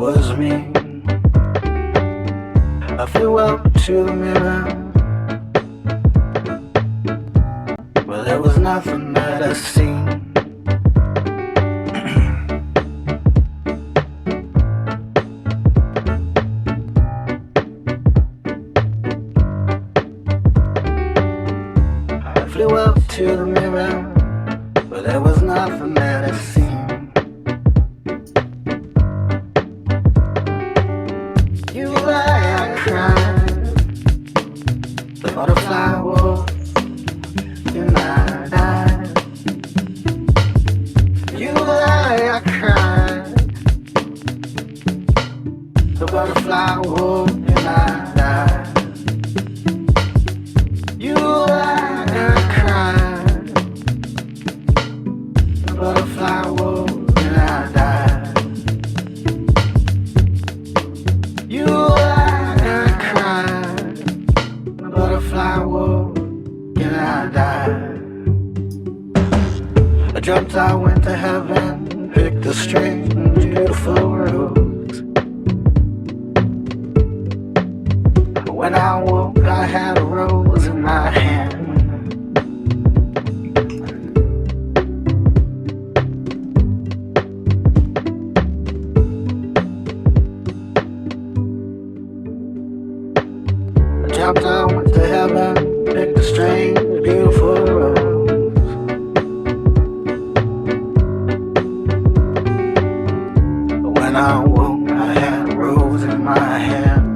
was me. I flew up to the mirror, but there was nothing that I seen. I flew up to the mirror, but there was nothing that I seen. You lie, I cried. The butterfly wolf, and I died. You lie, I cried. The butterfly wolf, and I died. You lie, I cried. The butterfly wolf, and I died. You lie, I cried. The butterfly woke and I died. I jumped, I went to heaven, picked a strange and beautiful rose. When I woke, I had a rose in my hand. I jumped, I went to heaven, picked a strange, beautiful rose. When I woke, I had a rose in my hand.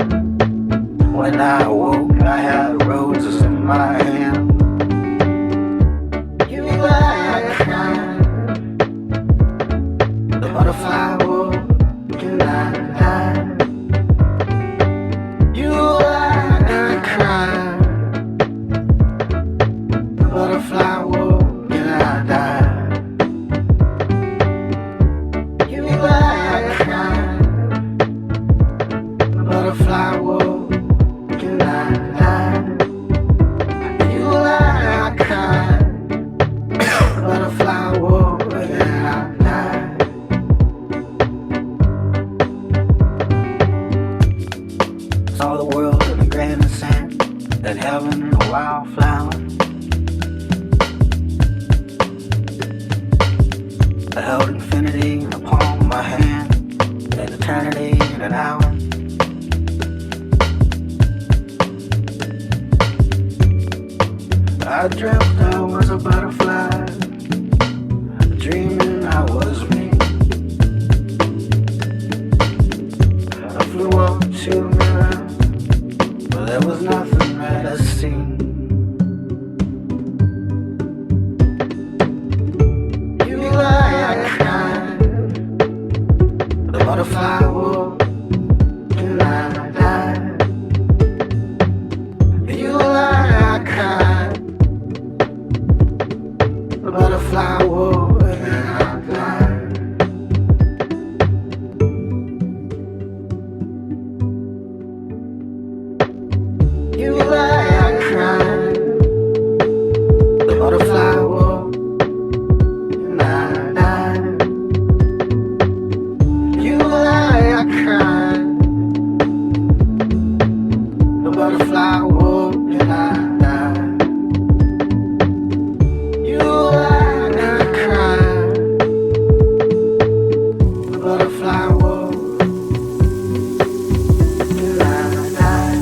When I woke, I had roses in my hand. You lie, I cried. The butterfly woke and I died. You lie, I cried. The butterfly woke and I died. You lie, I cried. The butterfly woke and I died. You lie, I cried. The butterfly woke and I died. Saw the world in a grain of sand, and heaven in a wildflower. I held infinity in the palm of my hand, and eternity in an hour. I dreamt I was a butterfly, dreaming I was me. I flew up to the mirror, but there was nothing that I seen. You lie, I cried. The butterfly woke and I died. You lie, I cried. The butterfly woke and I died. You lie, I cried. The butterfly woke and I died. You lie, I cried. The butterfly woke and I died. You lie, I cried. The butterfly woke and I died.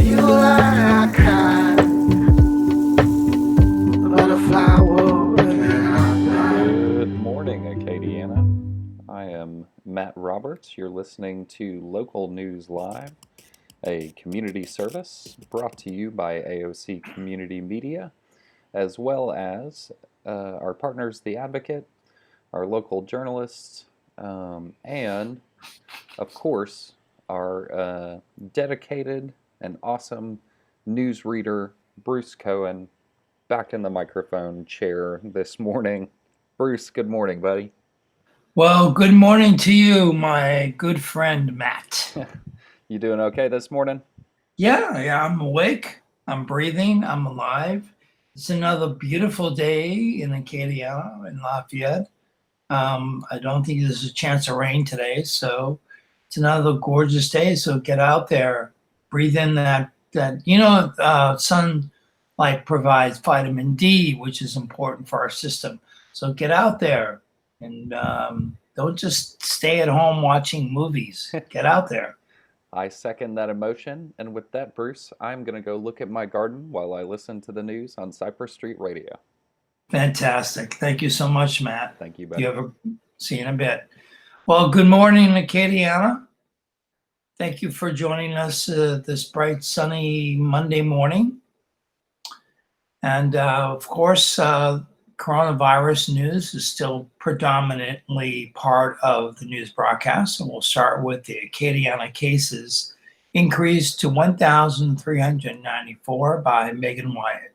You lie, I cried. The butterfly woke and I died. Good morning, Acadiana. I am Matt Roberts. You're listening to Local News Live, a community service brought to you by AOC Community Media, as well as our partners, The Advocate, our local journalists, and, of course, our dedicated and awesome newsreader, Bruce Cohen, back in the microphone chair this morning. Bruce, good morning, buddy. Well, good morning to you, my good friend, Matt. You doing okay this morning? Yeah, I'm awake. I'm breathing. I'm alive. It's another beautiful day in Acadia, in Lafayette. I don't think there's a chance of rain today, so it's another gorgeous day. So get out there, breathe in that sunlight provides vitamin D, which is important for our system. So get out there and don't just stay at home watching movies. Get out there. I second that emotion, and with that, Bruce, I'm going to go look at my garden while I listen to the news on Cypress Street Radio. Fantastic. Thank you so much, Matt. Thank you, You buddy. have a see you in a bit. Well, good morning, Acadiana. Thank you for joining us this bright, sunny Monday morning. And of course, coronavirus news is still predominantly part of the news broadcast. And we'll start with the Acadiana cases increased to 1,394 by Megan Wyatt.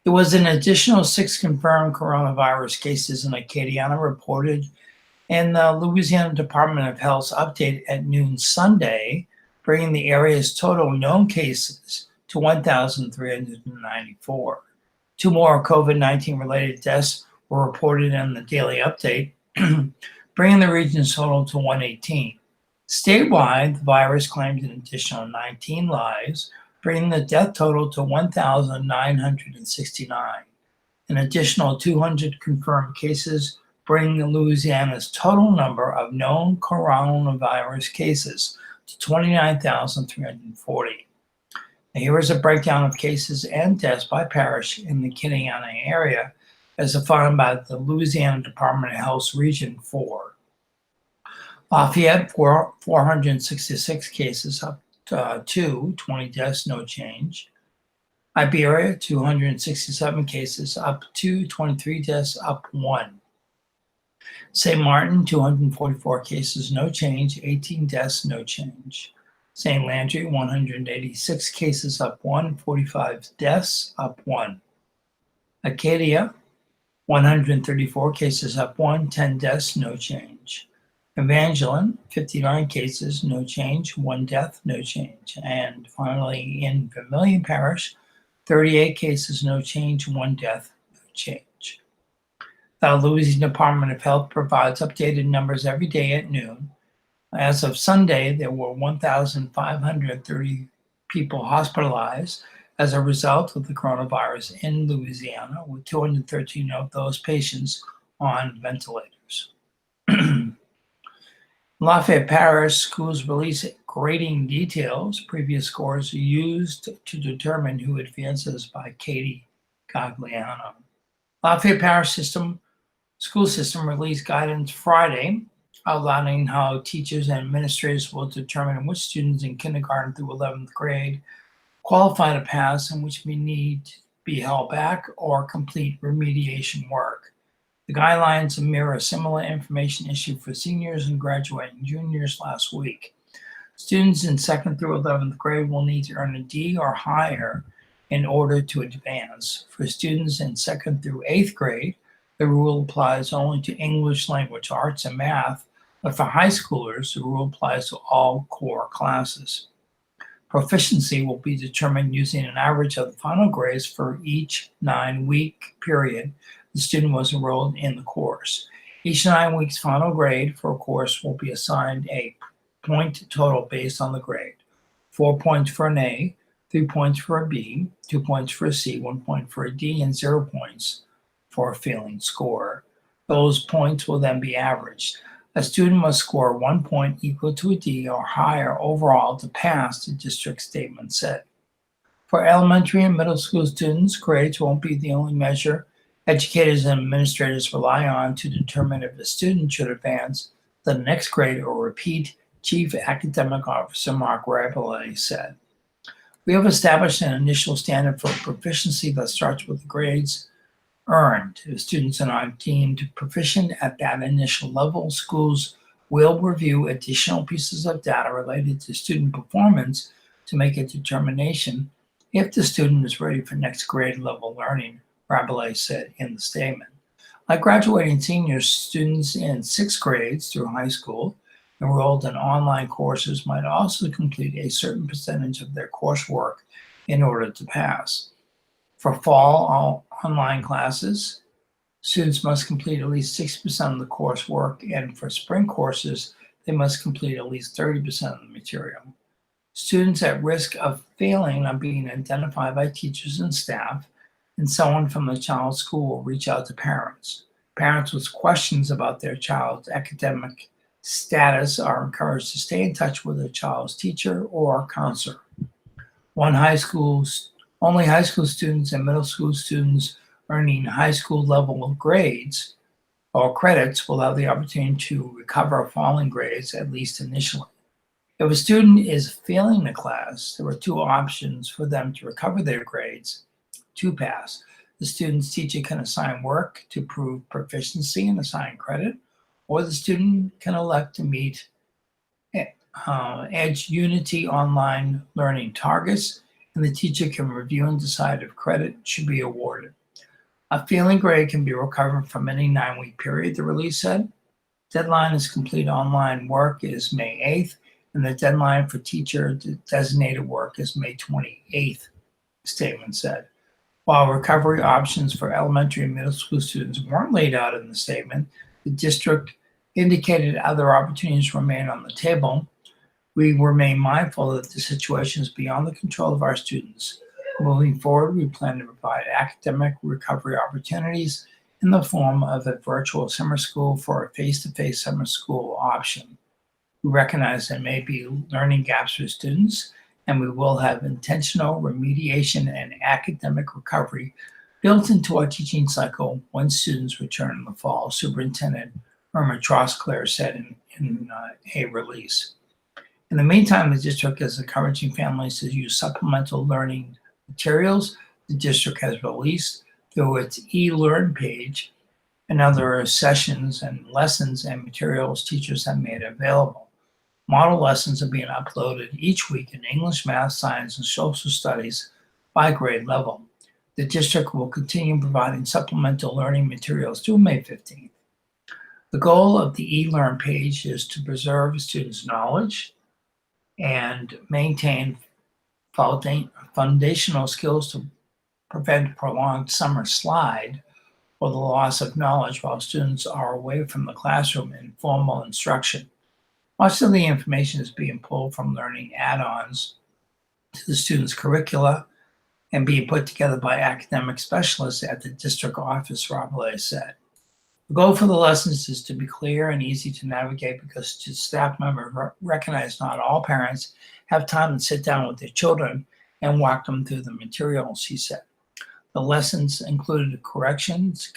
There was an additional 6 confirmed coronavirus cases in Acadiana reported in the Louisiana Department of Health's update at noon Sunday, bringing the area's total known cases to 1,394. 2 more COVID-19 related deaths were reported in the daily update, bringing the region's total to 118. Statewide, the virus claimed an additional 19 lives, bringing the death total to 1,969. An additional 200 confirmed cases, bringing Louisiana's total number of known coronavirus cases to 29,340. Now, here is a breakdown of cases and deaths by parish in the Acadiana area as defined by the Louisiana Department of Health's Region 4. Lafayette, 466 cases, up 2, 20 deaths, no change. Iberia, 267 cases, up 2, 23 deaths, up 1. St. Martin, 244 cases, no change, 18 deaths, no change. St. Landry, 186 cases, up 1, 45 deaths, up 1. Acadia, 134 cases, up 1, 10 deaths, no change. Evangeline, 59 cases, no change, 1 death, no change. And finally, in Vermilion Parish, 38 cases, no change, 1 death, no change. The Louisiana Department of Health provides updated numbers every day at noon. As of Sunday, there were 1,530 people hospitalized as a result of the coronavirus in Louisiana, with 213 of those patients on ventilators. Lafayette Parish schools release grading details. Previous scores are used to determine who advances by Katie Gagliano. Lafayette Parish school system released guidance Friday outlining how teachers and administrators will determine which students in kindergarten through 11th grade qualify to pass and which may need to be held back or complete remediation work. The guidelines mirror similar information issued for seniors and graduating juniors last week. Students in 2nd through 11th grade will need to earn a D or higher in order to advance. For students in 2nd through 8th grade, the rule applies only to English language arts and math, but for high schoolers, the rule applies to all core classes. Proficiency will be determined using an average of the final grades for each 9-week period the student was enrolled in the course. Each 9 weeks final grade for a course will be assigned a point total based on the grade. 4 points for an A, 3 points for a B, 2 points for a C, 1 point for a D, and 0 points for a failing score. Those points will then be averaged. A student must score 1 point equal to a D or higher overall to pass the district statement set. For elementary and middle school students, grades won't be the only measure educators and administrators rely on to determine if a student should advance the next grade or repeat, Chief Academic Officer Mark Rabelais said. We have established an initial standard for proficiency that starts with the grades earned. If students are not deemed proficient at that initial level, schools will review additional pieces of data related to student performance to make a determination if the student is ready for next grade level learning, Rabelais said in the statement. Like graduating seniors, students in 6th grades through high school enrolled in online courses might also complete a certain percentage of their coursework in order to pass. For fall online classes, Students must complete at least 60% of the coursework, and for spring courses, they must complete at least 30% of the material. Students at risk of failing are being identified by teachers and staff, and someone from the child's school will reach out to parents. Parents with questions about their child's academic status are encouraged to stay in touch with their child's teacher or counselor. Only high school students and middle school students earning high school level grades or credits will have the opportunity to recover falling grades, at least initially. If a student is failing the class, there are two options for them to recover their grades to pass. The student's teacher can assign work to prove proficiency and assign credit, or the student can elect to meet Edge Unity online learning targets, and the teacher can review and decide if credit should be awarded. A failing grade can be recovered from any 9-week period, the release said. Deadline to complete online work is May 8th, and the deadline for teacher designated work is May 28th, the statement said. While recovery options for elementary and middle school students weren't laid out in the statement, the district indicated other opportunities remain on the table. We remain mindful that the situation is beyond the control of our students. Moving forward, we plan to provide academic recovery opportunities in the form of a virtual summer school for a face-to-face summer school option. We recognize there may be learning gaps for students, and we will have intentional remediation and academic recovery built into our teaching cycle when students return in the fall, Superintendent Irma Trosclair said in a release. In the meantime, the district is encouraging families to use supplemental learning materials the district has released through its eLearn page and other sessions and lessons and materials teachers have made available. Model lessons are being uploaded each week in English, math, science, and social studies by grade level. The district will continue providing supplemental learning materials through May 15th. The goal of the eLearn page is to preserve students' knowledge and maintain foundational skills to prevent prolonged summer slide or the loss of knowledge while students are away from the classroom in formal instruction. Much of the information is being pulled from learning add-ons to the students' curricula and being put together by academic specialists at the district office, Rabelais said. The goal for the lessons is to be clear and easy to navigate because staff members recognize not all parents have time to sit down with their children and walk them through the materials, he said. The lessons included connections,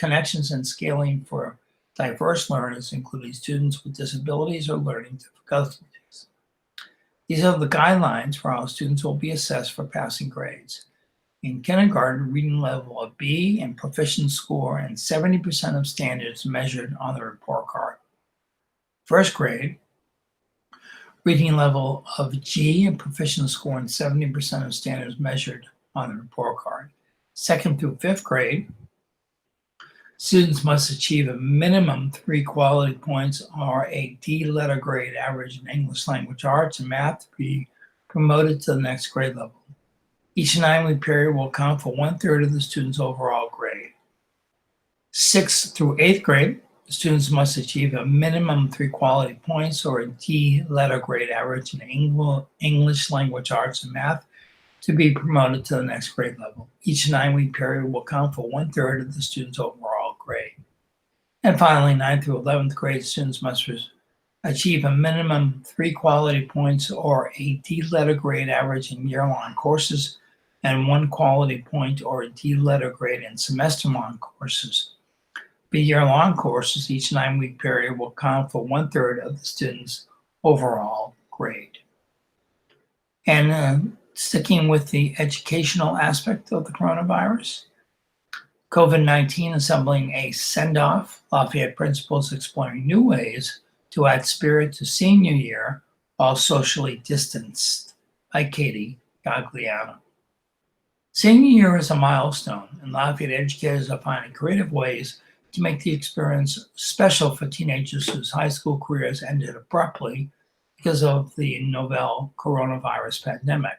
and scaling for diverse learners, including students with disabilities or learning difficulties. These are the guidelines for how students will be assessed for passing grades. In kindergarten, reading level of B and proficiency score and 70% of standards measured on the report card. First grade, reading level of G and proficiency score and 70% of standards measured on the report card. Second through fifth grade, students must achieve a minimum 3 quality points or a D letter grade average in English language arts and math to be promoted to the next grade level. Each 9-week period will count for 1/3 of the student's overall grade. 6th through 8th grade, students must achieve a minimum 3 quality points or a D letter grade average in English language arts and math to be promoted to the next grade level. Each 9-week period will count for 1/3 of the student's overall grade. And finally, 9th through 11th grade students must achieve a minimum 3 quality points or a D letter grade average in year-long courses and 1 quality point or a D letter grade in semester-long courses. For year-long courses, each 9-week period will count for 1/3 of the student's overall grade. And sticking with the educational aspect of the coronavirus, COVID-19 assembling a send-off, Lafayette principals exploring new ways to add spirit to senior year while socially distanced, by Katie Gagliano. Senior year is a milestone, and Lafayette educators are finding creative ways to make the experience special for teenagers whose high school careers ended abruptly because of the novel coronavirus pandemic.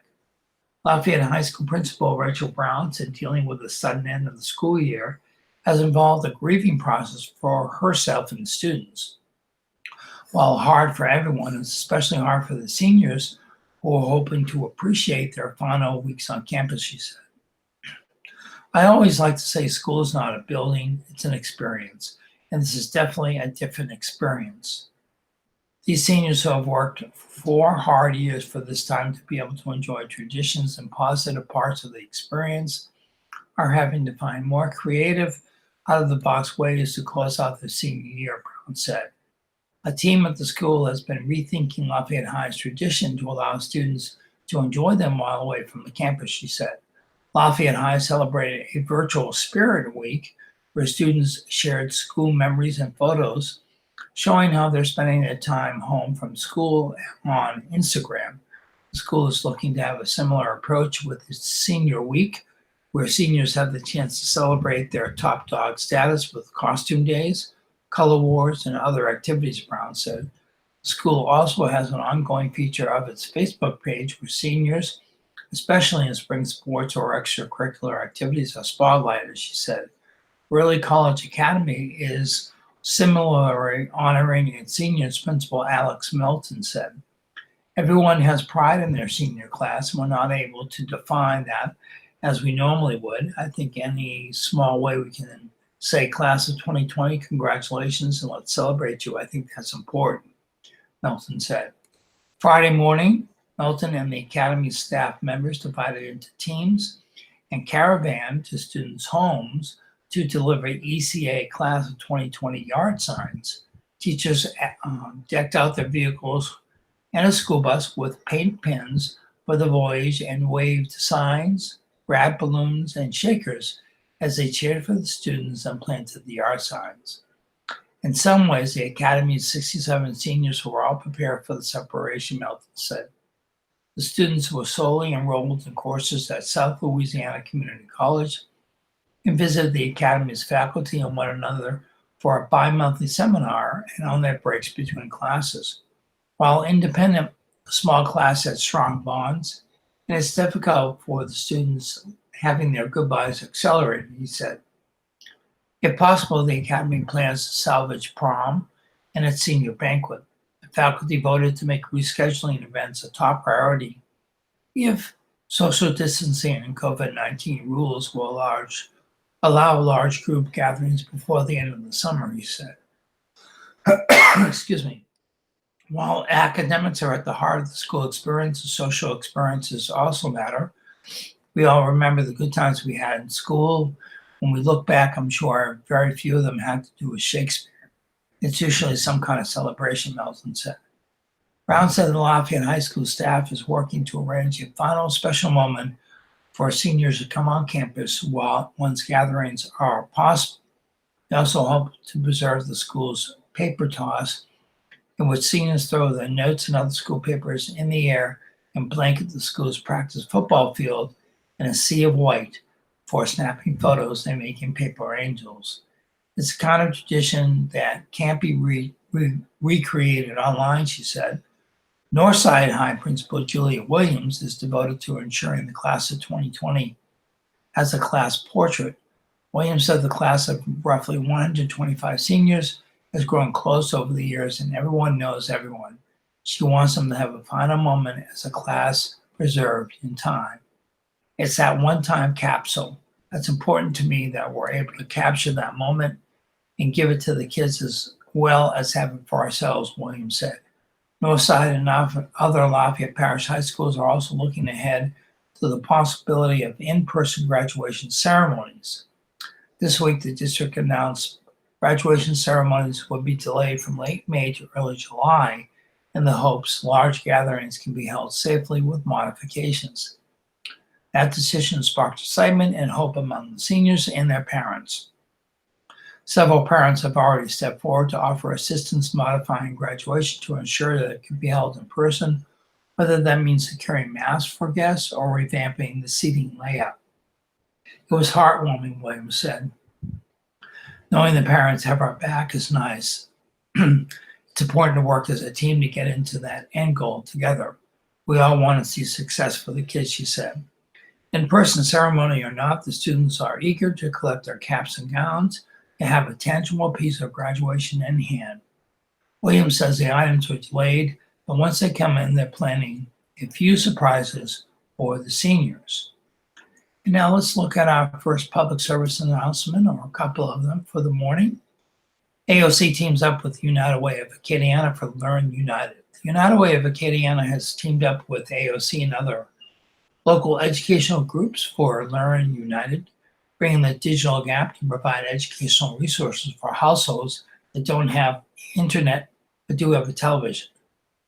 Lafayette High School Principal Rachel Brown said dealing with the sudden end of the school year has involved a grieving process for herself and the students. While hard for everyone, it's especially hard for the seniors who are hoping to appreciate their final weeks on campus, she said. I always like to say school is not a building, it's an experience. And this is definitely a different experience. These seniors who have worked 4 hard years for this time to be able to enjoy traditions and positive parts of the experience are having to find more creative, out-of-the-box ways to close out their senior year, Brown said. A team at the school has been rethinking Lafayette High's tradition to allow students to enjoy them while away from the campus, she said. Lafayette High celebrated a virtual Spirit Week where students shared school memories and photos showing how they're spending their time home from school on Instagram. The school is looking to have a similar approach with its Senior Week, where seniors have the chance to celebrate their top dog status with costume days, color wars, and other activities, Brown said. The school also has an ongoing feature of its Facebook page where seniors, especially in spring sports or extracurricular activities, are spotlighted, she said. Early College Academy is similarly honoring its seniors, Principal Alex Melton said. Everyone has pride in their senior class, and we're not able to define that as we normally would. I think any small way we can say, class of 2020, congratulations, and let's celebrate you. I think that's important, Melton said. Friday morning, Melton and the Academy staff members divided into teams and caravan to students' homes to deliver ECA class of 2020 yard signs. Teachers decked out their vehicles and a school bus with paint pens for the voyage and waved signs, grabbed balloons, and shakers as they cheered for the students and planted the yard signs. In some ways, the Academy's 67 seniors were all prepared for the separation, Melton said. The students were solely enrolled in courses at South Louisiana Community College and visited the Academy's faculty and one another for a bi-monthly seminar and on their breaks between classes. While independent, small class had strong bonds, and it's difficult for the students having their goodbyes accelerated, he said. If possible, the Academy plans to salvage prom and its senior banquet. The faculty voted to make rescheduling events a top priority if social distancing and COVID-19 rules will allow large group gatherings before the end of the summer, he said. Excuse me. While academics are at the heart of the school experience, the social experiences also matter. We all remember the good times we had in school. When we look back, I'm sure very few of them had to do with Shakespeare. It's usually some kind of celebration, Melton said. Brown said the Lafayette High School staff is working to arrange a final special moment for seniors to come on campus once gatherings are possible. They also hope to preserve the school's paper toss, in which seniors throw their notes and other school papers in the air and blanket the school's practice football field in a sea of white for snapping photos they make in paper angels. It's a kind of tradition that can't be recreated online, she said. Northside High Principal Julia Williams is devoted to ensuring the class of 2020 has a class portrait. Williams said the class of roughly 125 seniors has grown close over the years and everyone knows everyone. She wants them to have a final moment as a class preserved in time. It's that one-time capsule. That's important to me that we're able to capture that moment and give it to the kids as well as have it for ourselves, Williams said. Northside and other Lafayette Parish high schools are also looking ahead to the possibility of in-person graduation ceremonies. This week, the district announced graduation ceremonies will be delayed from late May to early July in the hopes large gatherings can be held safely with modifications. That decision sparked excitement and hope among the seniors and their parents. Several parents have already stepped forward to offer assistance modifying graduation to ensure that it can be held in person, whether that means securing masks for guests or revamping the seating layout. It was heartwarming, Williams said. Knowing the parents have our back is nice. It's important to work as a team to get into that end goal together. We all want to see success for the kids, she said. In-person ceremony or not, the students are eager to collect their caps and gowns and have a tangible piece of graduation in hand. Williams says the items were delayed, but once they come in, they're planning a few surprises for the seniors. And now let's look at our first public service announcement, or a couple of them for the morning. AOC teams up with United Way of Acadiana for Learn United. The United Way of Acadiana has teamed up with AOC and other local educational groups for Learn United, bringing the digital gap to provide educational resources for households that don't have internet but do have a television.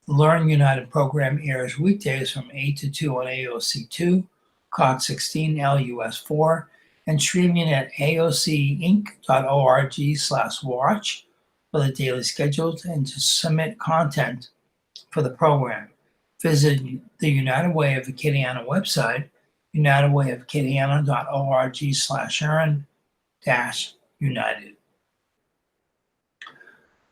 The Learn United program airs weekdays from 8 to 2 on AOC 2, Cox 16, LUS 4, and streaming at aocinc.org/watch for the daily schedules and to submit content for the program. Visit the United Way of Acadiana website, unitedwayofacadiana.org/earn-united.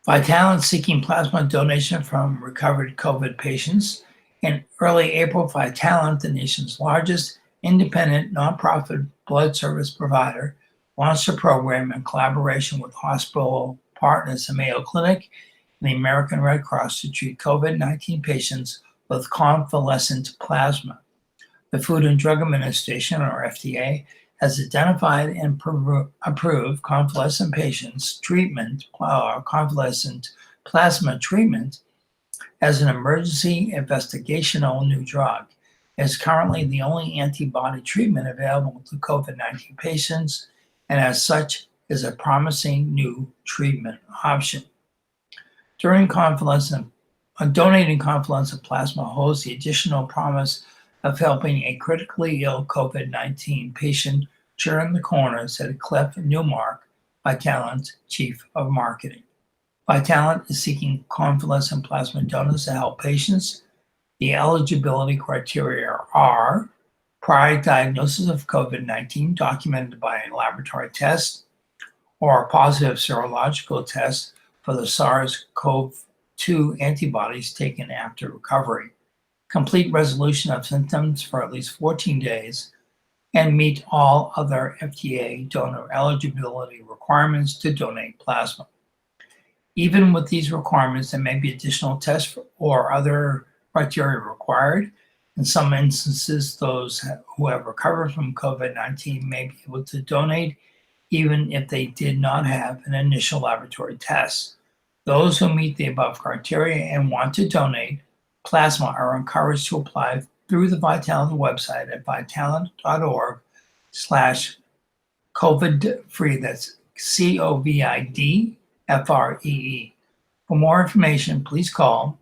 Vitalant seeking plasma donation from recovered COVID patients. In early April, Vitalant, the nation's largest independent nonprofit blood service provider, launched a program in collaboration with hospital partners, the Mayo Clinic and the American Red Cross, to treat COVID-19 patients with convalescent plasma. The Food and Drug Administration, or FDA, has identified and approved convalescent patients treatment, convalescent plasma treatment, as an emergency investigational new drug. It is currently the only antibody treatment available to COVID-19 patients, and as such is a promising new treatment option. Donating convalescent plasma holds the additional promise of helping a critically ill COVID-19 patient turn the corner, said Cliff Newmark, Vitalant Chief of Marketing. Vitalant is seeking convalescent plasma donors to help patients. The eligibility criteria are prior diagnosis of COVID-19 documented by a laboratory test or a positive serological test for the SARS-CoV-2 antibodies taken after recovery, complete resolution of symptoms for at least 14 days, and meet all other FDA donor eligibility requirements to donate plasma. Even with these requirements, there may be additional tests or other criteria required. In some instances, those who have recovered from COVID-19 may be able to donate even if they did not have an initial laboratory test. Those who meet the above criteria and want to donate plasma are encouraged to apply through the Vitalant website at vitalant.org/COVID-free. That's COVIDFREE. For more information, please call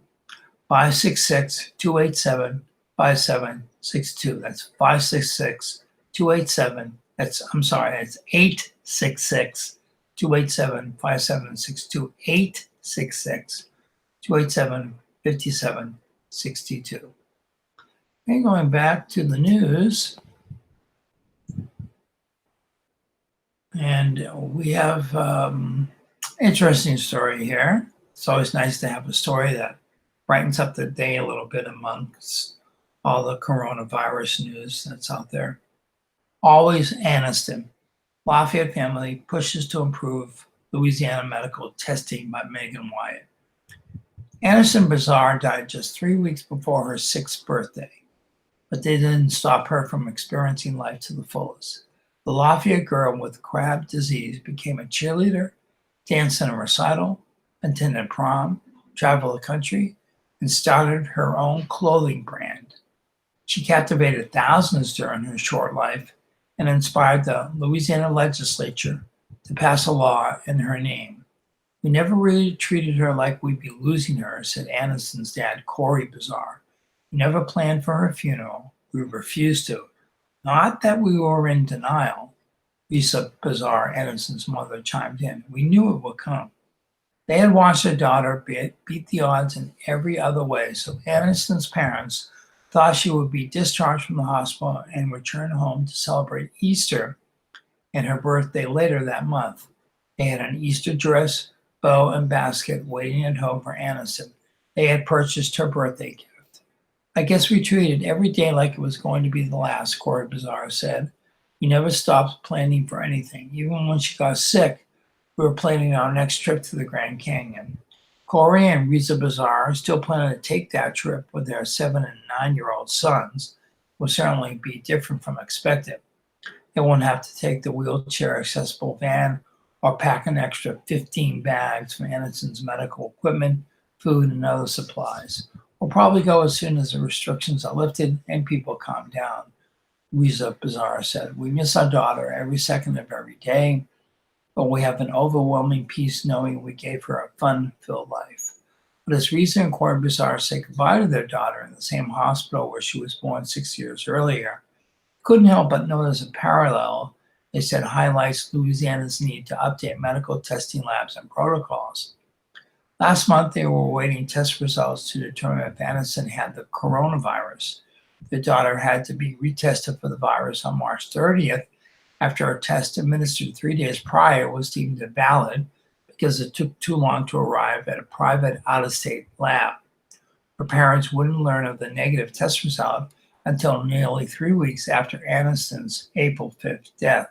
566-287-5762. That's 566-287. That's 866-287-5762. 866-287-5762. Okay, going back to the news. And we have interesting story here. It's always nice to have a story that brightens up the day a little bit amongst all the coronavirus news that's out there. Always Aniston. Lafayette family pushes to improve Louisiana medical testing by Megan Wyatt. Aniston Bazar died just 3 weeks before her 6th birthday, but they didn't stop her from experiencing life to the fullest. The Lafayette girl with Crab disease became a cheerleader, danced in a recital, attended prom, traveled the country, and started her own clothing brand. She captivated thousands during her short life and inspired the Louisiana legislature to pass a law in her name. We never really treated her like we'd be losing her, said Aniston's dad, Corey Bazar. We never planned for her funeral. We refused to. Not that we were in denial, Lisa Bazar, Aniston's mother, chimed in. We knew it would come. They had watched their daughter beat the odds in every other way, so Aniston's parents thought she would be discharged from the hospital and return home to celebrate Easter and her birthday later that month. They had an Easter dress, bow, and basket waiting at home for Aniston. They had purchased her birthday gift. I guess we treated every day like it was going to be the last, Corey Bizarre said. We never stopped planning for anything. Even when she got sick, we were planning our next trip to the Grand Canyon. Corey and Riza Bizarre still planning to take that trip with their 7 and 9-year-old sons. Will certainly be different from expected. They won't have to take the wheelchair accessible van or pack an extra 15 bags for Anderson's medical equipment, food, and other supplies. We'll probably go as soon as the restrictions are lifted and people calm down, Riza Bizarre said. We miss our daughter every second of every day, but we have an overwhelming peace knowing we gave her a fun-filled life. But as Riza and Corey Bizarre say goodbye to their daughter in the same hospital where she was born 6 years earlier, couldn't help but notice a parallel they said highlights Louisiana's need to update medical testing labs and protocols. Last month, they were awaiting test results to determine if Anderson had the coronavirus. Their daughter had to be retested for the virus on March 30th after a test administered 3 days prior was deemed invalid because it took too long to arrive at a private out-of-state lab. Her parents wouldn't learn of the negative test result until nearly 3 weeks after Anderson's April 5th death.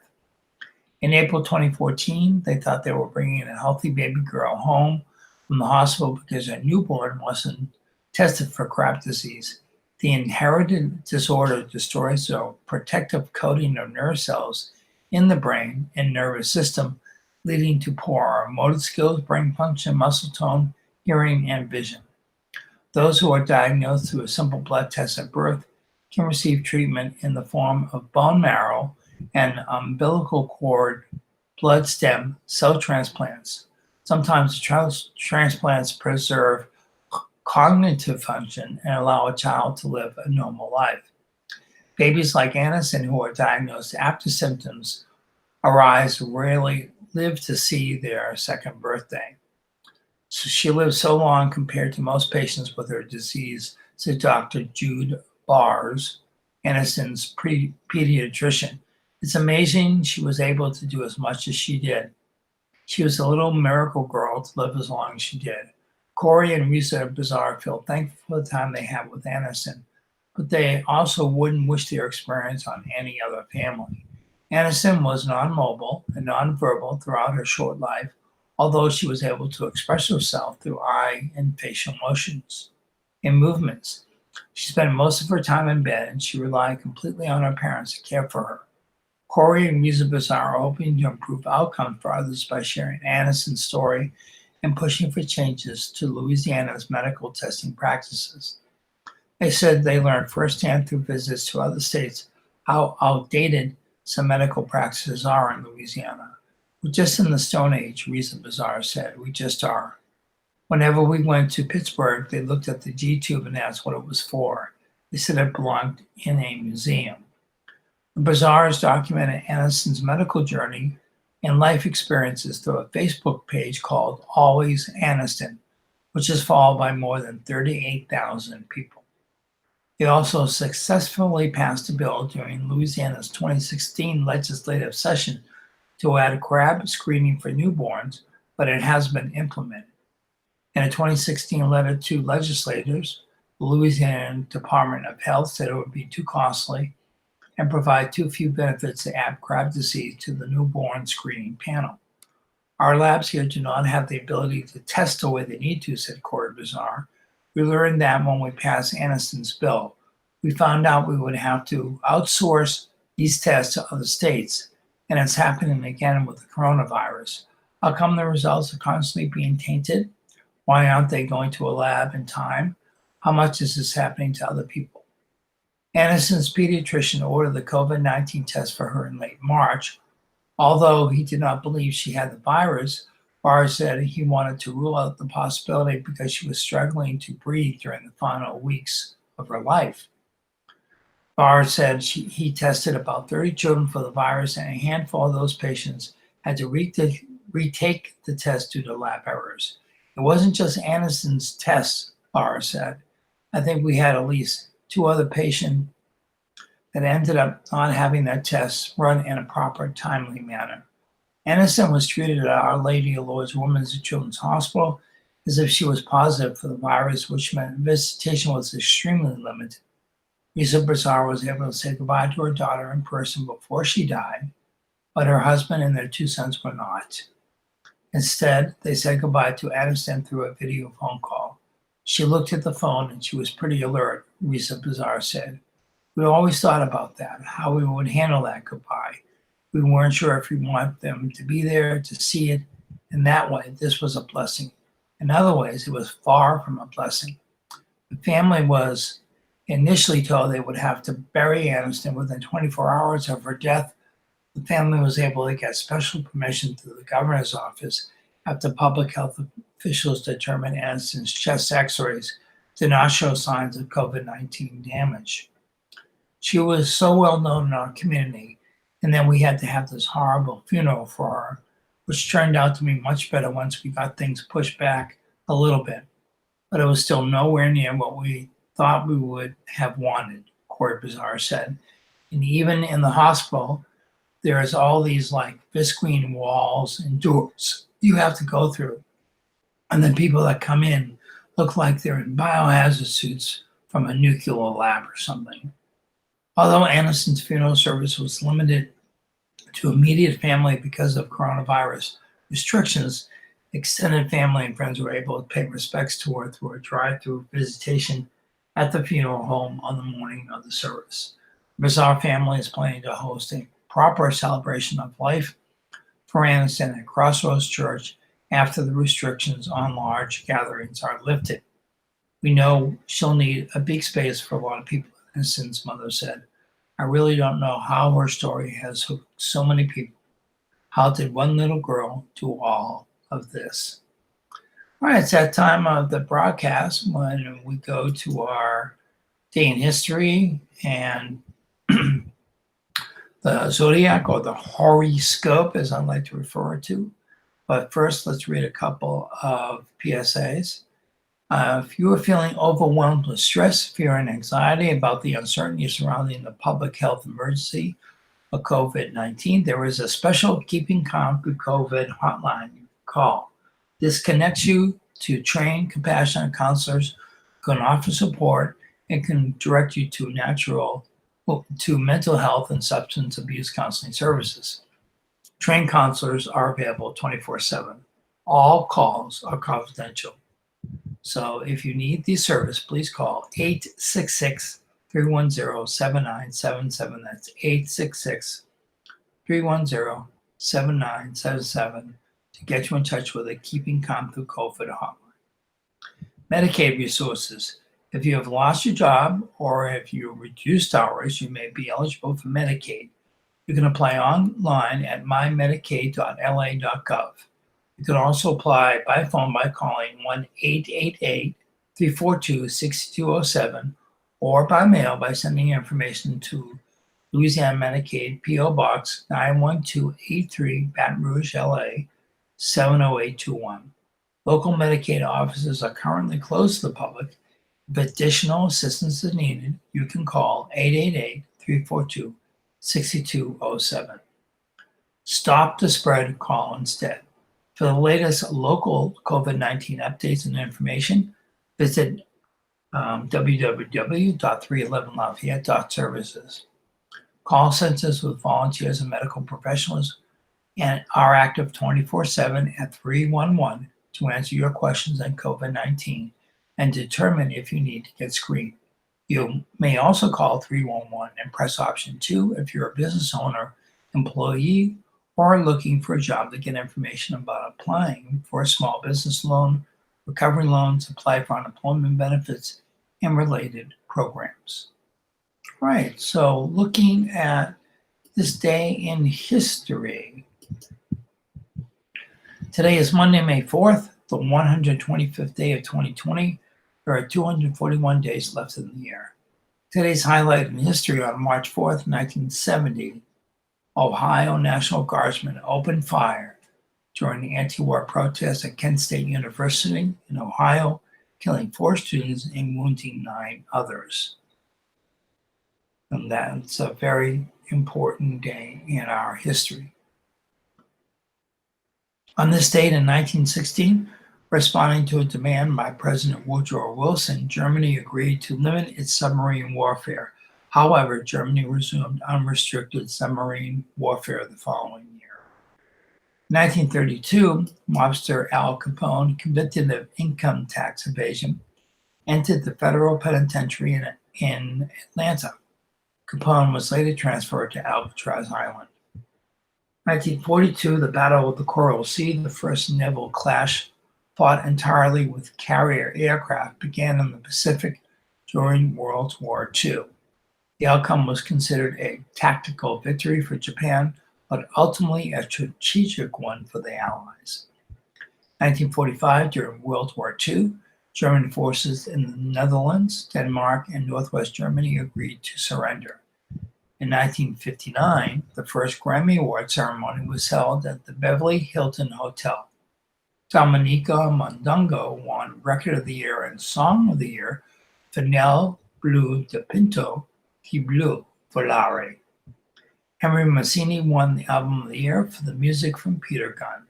In April 2014, they thought they were bringing a healthy baby girl home from the hospital because her newborn wasn't tested for Crab disease. The inherited disorder destroys the protective coating of nerve cells in the brain and nervous system, leading to poor motor skills, brain function, muscle tone, hearing, and vision. Those who are diagnosed through a simple blood test at birth can receive treatment in the form of bone marrow and umbilical cord blood stem cell transplants. Sometimes transplants preserve cognitive function and allow a child to live a normal life. Babies like Anderson who are diagnosed after symptoms arise rarely live to see their second birthday. So she lived so long compared to most patients with her disease, said Dr. Jude Bars, Anderson's pediatrician. It's amazing she was able to do as much as she did. She was a little miracle girl to live as long as she did. Corey and Riza Bizarre feel thankful for the time they had with Anderson, but they also wouldn't wish their experience on any other family. Anderson was non-mobile and non-verbal throughout her short life, although she was able to express herself through eye and facial motions and movements. She spent most of her time in bed, and she relied completely on her parents to care for her. Corey and Riza Bizarre are hoping to improve outcomes for others by sharing Anderson's story and pushing for changes to Louisiana's medical testing practices. They said they learned firsthand through visits to other states how outdated some medical practices are in Louisiana. We're just in the Stone Age, Riza Bizarre said. We just are. Whenever we went to Pittsburgh, they looked at the G-tube and asked what it was for. They said it belonged in a museum. The Bizarres documented Anderson's medical journey and life experiences through a Facebook page called Always Anderson, which is followed by more than 38,000 people. They also successfully passed a bill during Louisiana's 2016 legislative session to add Crab screening for newborns, but it has been implemented. In a 2016 letter to legislators, the Louisiana Department of Health said it would be too costly and provide too few benefits to add Crab disease to the newborn screening panel. Our labs here do not have the ability to test the way they need to, said Corey Bizarre. We learned that when we passed Anderson's bill. We found out we would have to outsource these tests to other states, and it's happening again with the coronavirus. How come the results are constantly being tainted? Why aren't they going to a lab in time? How much is this happening to other people? Anderson's pediatrician ordered the COVID-19 test for her in late March. Although he did not believe she had the virus, Barr said he wanted to rule out the possibility because she was struggling to breathe during the final weeks of her life. Barr said he tested about 30 children for the virus, and a handful of those patients had to retake the test due to lab errors. It wasn't just Anderson's tests, Barr said. I think we had at least 2 other patients that ended up not having their tests run in a proper, timely manner. Anderson was treated at Our Lady of Lourdes Women's and Children's Hospital as if she was positive for the virus, which meant visitation was extremely limited. Lisa Broussard was able to say goodbye to her daughter in person before she died, but her husband and their 2 sons were not. Instead, they said goodbye to Aniston through a video phone call. She looked at the phone and she was pretty alert, Lisa Broussard said. We always thought about that, how we would handle that goodbye. We weren't sure if we wanted them to be there to see it. In that way, this was a blessing. In other ways, it was far from a blessing. The family was initially told they would have to bury Aniston within 24 hours of her death. The family was able to get special permission through the governor's office after public health officials determined Aniston's chest x-rays did not show signs of COVID-19 damage. She was so well known in our community, and then we had to have this horrible funeral for her, which turned out to be much better once we got things pushed back a little bit. But it was still nowhere near what we thought we would have wanted, Corey Broussard said. And even in the hospital, there's all these like visqueen walls and doors you have to go through. And the people that come in look like they're in biohazard suits from a nuclear lab or something. Although Aniston's funeral service was limited to immediate family because of coronavirus restrictions, extended family and friends were able to pay respects to her through a drive-through visitation at the funeral home on the morning of the service. The Broussard family is planning to host a proper celebration of life for Aniston at Crossroads Church after the restrictions on large gatherings are lifted. We know she'll need a big space for a lot of people, Aniston's mother said. I really don't know how her story has hooked so many people. How did one little girl do all of this? All right, it's that time of the broadcast when we go to our day in history and the zodiac, or the horoscope, as I like to refer to. But first, let's read a couple of PSAs. If you are feeling overwhelmed with stress, fear, and anxiety about the uncertainty surrounding the public health emergency of COVID-19, there is a special Keeping Calm Through COVID hotline you can call. This connects you to trained, compassionate counselors who can offer support and can direct you to mental health and substance abuse counseling services. Trained counselors are available 24/7. All calls are confidential. So if you need the service, please call 866-310-7977. That's 866-310-7977 to get you in touch with a Keeping Calm Through COVID hotline. Medicaid Resources. If you have lost your job or if you reduced hours, you may be eligible for Medicaid. You can apply online at mymedicaid.la.gov. You can also apply by phone by calling 1-888-342-6207 or by mail by sending information to Louisiana Medicaid P.O. Box 91283, Baton Rouge, LA 70821. Local Medicaid offices are currently closed to the public. If additional assistance is needed, you can call 888-342-6207. Stop the spread, call instead. For the latest local COVID-19 updates and information, visit www.311lafayette.services. Call centers with volunteers and medical professionals and are active 24/7 at 311 to answer your questions on COVID-19 and determine if you need to get screened. You may also call 311 and press option 2 if you're a business owner, employee, or looking for a job to get information about applying for a small business loan, recovery loans, apply for unemployment benefits, and related programs. All right, so looking at this day in history. Today is Monday, May 4th, the 125th day of 2020. There are 241 days left in the year. Today's highlight in history: on March 4th, 1970, Ohio National Guardsmen opened fire during the anti-war protests at Kent State University in Ohio, killing 4 students and wounding 9 others. And that's a very important day in our history. On this date in 1916, Responding to a demand by President Woodrow Wilson, Germany agreed to limit its submarine warfare. However, Germany resumed unrestricted submarine warfare the following year. In 1932, mobster Al Capone, convicted of income tax evasion, entered the federal penitentiary in Atlanta. Capone was later transferred to Alcatraz Island. 1942, the Battle of the Coral Sea, the first naval clash fought entirely with carrier aircraft, began in the Pacific during World War II. The outcome was considered a tactical victory for Japan, but ultimately a strategic one for the Allies. 1945, during World War II, German forces in the Netherlands, Denmark, and Northwest Germany agreed to surrender. In 1959, the first Grammy Award ceremony was held at the Beverly Hilton Hotel. Dominica Mondongo won Record of the Year and Song of the Year for Nel Bleu de Pinto Qui Bleu Volare. Henry Mancini won the Album of the Year for the music from Peter Gunn.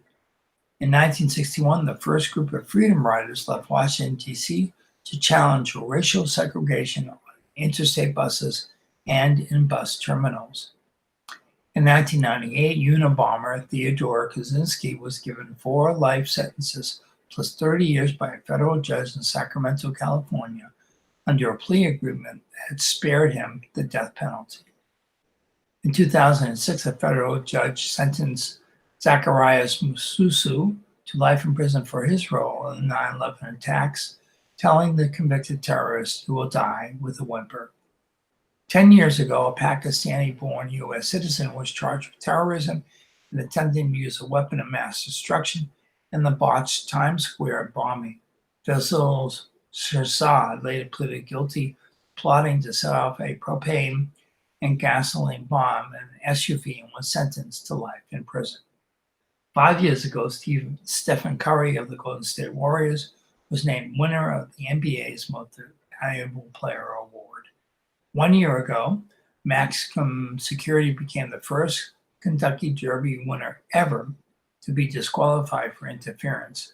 In 1961, the first group of freedom riders left Washington, D.C. to challenge racial segregation on interstate buses and in bus terminals. In 1998, Unabomber Theodore Kaczynski was given 4 life sentences plus 30 years by a federal judge in Sacramento, California, under a plea agreement that had spared him the death penalty. In 2006, a federal judge sentenced Zacharias Mususu to life in prison for his role in the 9/11 attacks, telling the convicted terrorist he will die with a whimper. 10 years ago, a Pakistani-born U.S. citizen was charged with terrorism and attempting to use a weapon of mass destruction in the botched Times Square bombing. Faisal Shirzad later pleaded guilty, plotting to set off a propane and gasoline bomb in an SUV, and was sentenced to life in prison. 5 years ago, Stephen Curry of the Golden State Warriors was named winner of the NBA's Most Valuable Player Award. 1 year ago, Maximum Security became the first Kentucky Derby winner ever to be disqualified for interference.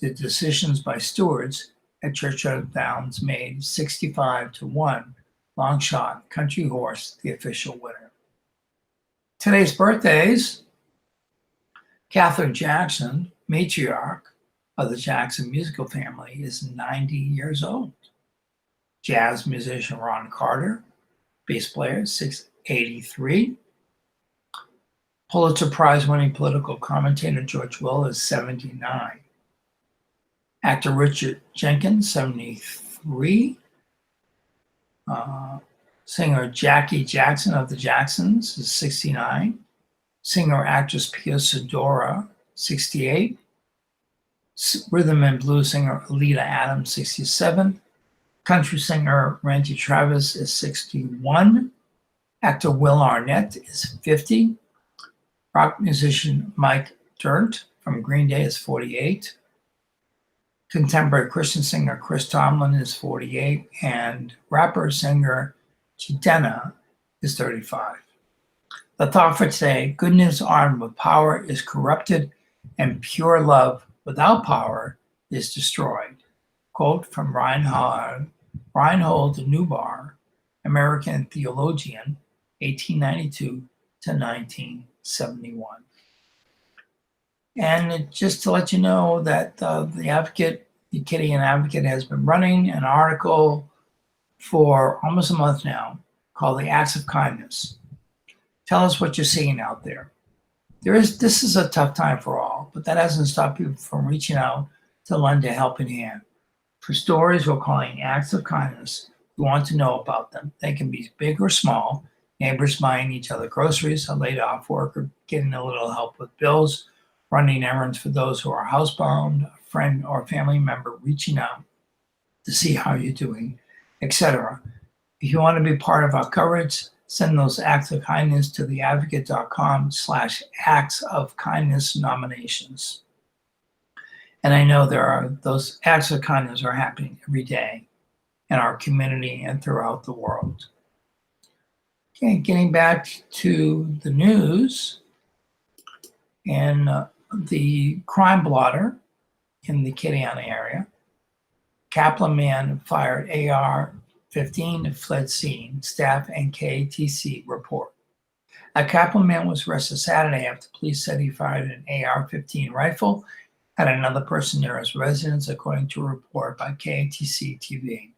The decisions by stewards at Churchill Downs made 65-1 Longshot Country Horse the official winner. Today's birthdays: Catherine Jackson, matriarch of the Jackson musical family, is 90 years old. Jazz musician Ron Carter, bass player, 683. Pulitzer Prize-winning political commentator George Will is 79. Actor Richard Jenkins, 73. Singer Jackie Jackson of the Jacksons is 69. Singer-actress Pia Sedora, 68. Rhythm and blues singer Alita Adams, 67. Country singer Randy Travis is 61. Actor Will Arnett is 50. Rock musician Mike Dirnt from Green Day is 48. Contemporary Christian singer Chris Tomlin is 48. And rapper-singer Jidenna is 35. The thought for today: goodness armed with power is corrupted, and pure love without power is destroyed. Quote from Reinhold Neubar, American theologian, 1892 to 1971. And just to let you know that the Acadian Advocate, has been running an article for almost a month now called The Acts of Kindness. Tell us what you're seeing out there. This is a tough time for all, but that hasn't stopped people from reaching out to lend a helping hand. For stories we're calling Acts of Kindness, we want to know about them. They can be big or small: neighbors buying each other groceries, a laid-off worker getting a little help with bills, running errands for those who are housebound, a friend or family member reaching out to see how you're doing, etc. If you want to be part of our coverage, send those acts of kindness to theadvocate.com/acts of kindness nominations. And I know those acts of kindness are happening every day in our community and throughout the world. Okay, getting back to the news, and the crime blotter in the Acadiana area. Kaplan man fired AR-15, fled scene, staff and KATC report. A Kaplan man was arrested Saturday after police said he fired an AR-15 rifle at another person near his residence, according to a report by KATC TV.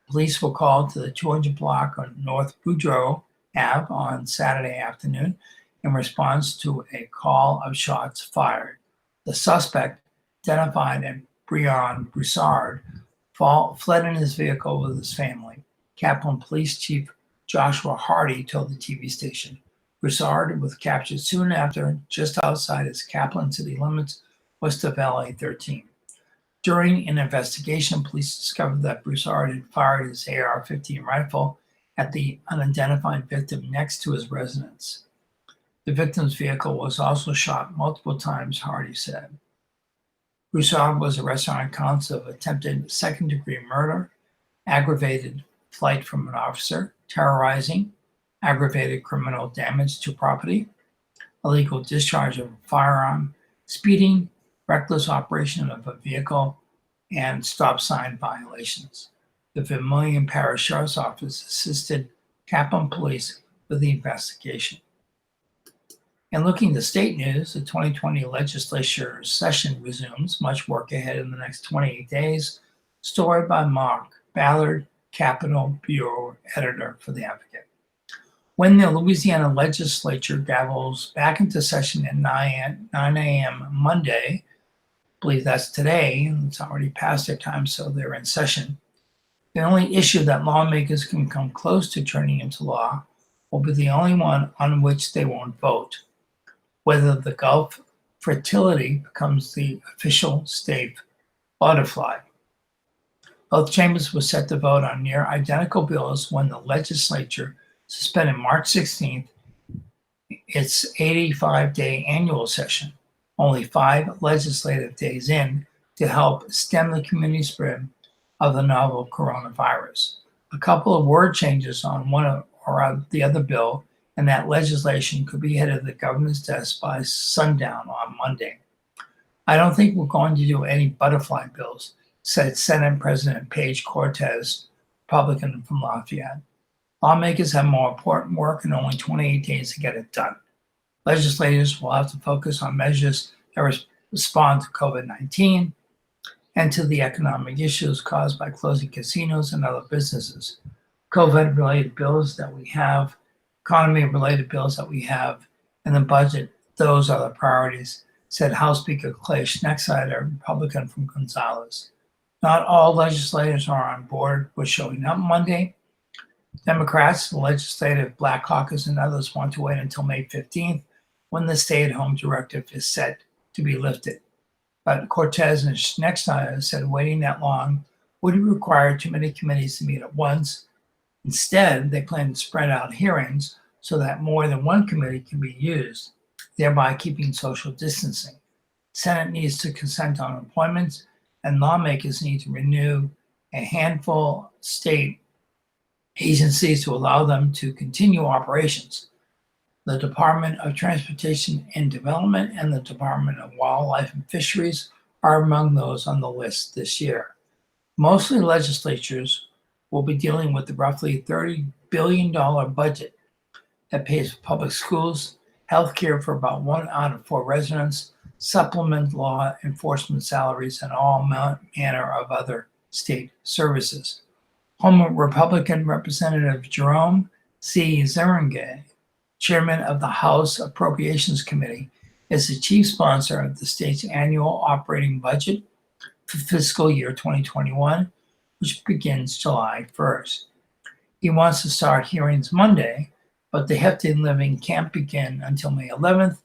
Police were called to the 200 block on North Boudreaux Ave on Saturday afternoon in response to a call of shots fired. The suspect, identified as Brian Broussard, fled in his vehicle with his family. Kaplan Police Chief Joshua Hardy told the TV station. Broussard was captured soon after, just outside his Kaplan city limits, west of LA 13. During an investigation, police discovered that Broussard had fired his AR-15 rifle at the unidentified victim next to his residence. The victim's vehicle was also shot multiple times, Hardy said. Broussard was arrested on counts of attempted second-degree murder, aggravated flight from an officer, terrorizing, aggravated criminal damage to property, illegal discharge of a firearm, speeding, reckless operation of a vehicle, and stop sign violations. The Vermilion Parish Sheriff's Office assisted Kaplan Police with the investigation. And looking to state news, the 2020 legislature session resumes. Much work ahead in the next 28 days. Story by Mark Ballard, Capitol Bureau Editor for The Advocate. When the Louisiana legislature gavels back into session at 9 a.m. Monday, I believe that's today, and it's already past their time, so they're in session. The only issue that lawmakers can come close to turning into law will be the only one on which they won't vote: whether the Gulf fertility becomes the official state butterfly. Both chambers were set to vote on near identical bills when the legislature suspended March 16th its 85-day annual session, only 5 legislative days in, to help stem the community spread of the novel coronavirus. A couple of word changes on one or the other bill, and that legislation could be headed the governor's desk by sundown on Monday. I don't think we're going to do any butterfly bills, said Senate President Paige Cortez, Republican from Lafayette. Lawmakers have more important work and only 28 days to get it done. Legislators will have to focus on measures that respond to COVID-19 and to the economic issues caused by closing casinos and other businesses. COVID-related bills that we have, economy-related bills that we have, and the budget, those are the priorities, said House Speaker Clay Schnexcider, Republican from Gonzales. Not all legislators are on board with showing up Monday. Democrats, the Legislative Black Caucus, and others want to wait until May 15th when the stay-at-home directive is set to be lifted. But Cortez and Schnexcider said waiting that long would require too many committees to meet at once. Instead, they plan to spread out hearings so that more than one committee can be used, thereby keeping social distancing. Senate needs to consent on appointments, and lawmakers need to renew a handful of state agencies to allow them to continue operations. The Department of Transportation and Development and the Department of Wildlife and Fisheries are among those on the list this year. Mostly legislatures will be dealing with the roughly $30 billion budget that pays for public schools, health care for about 1 out of 4 residents, supplement law enforcement salaries, and all manner of other state services. Home Republican Representative Jerome C. Zeringue, chairman of the House Appropriations Committee, is the chief sponsor of the state's annual operating budget for fiscal year 2021, which begins July 1st. He wants to start hearings Monday, but the hefty living can't begin until May 11th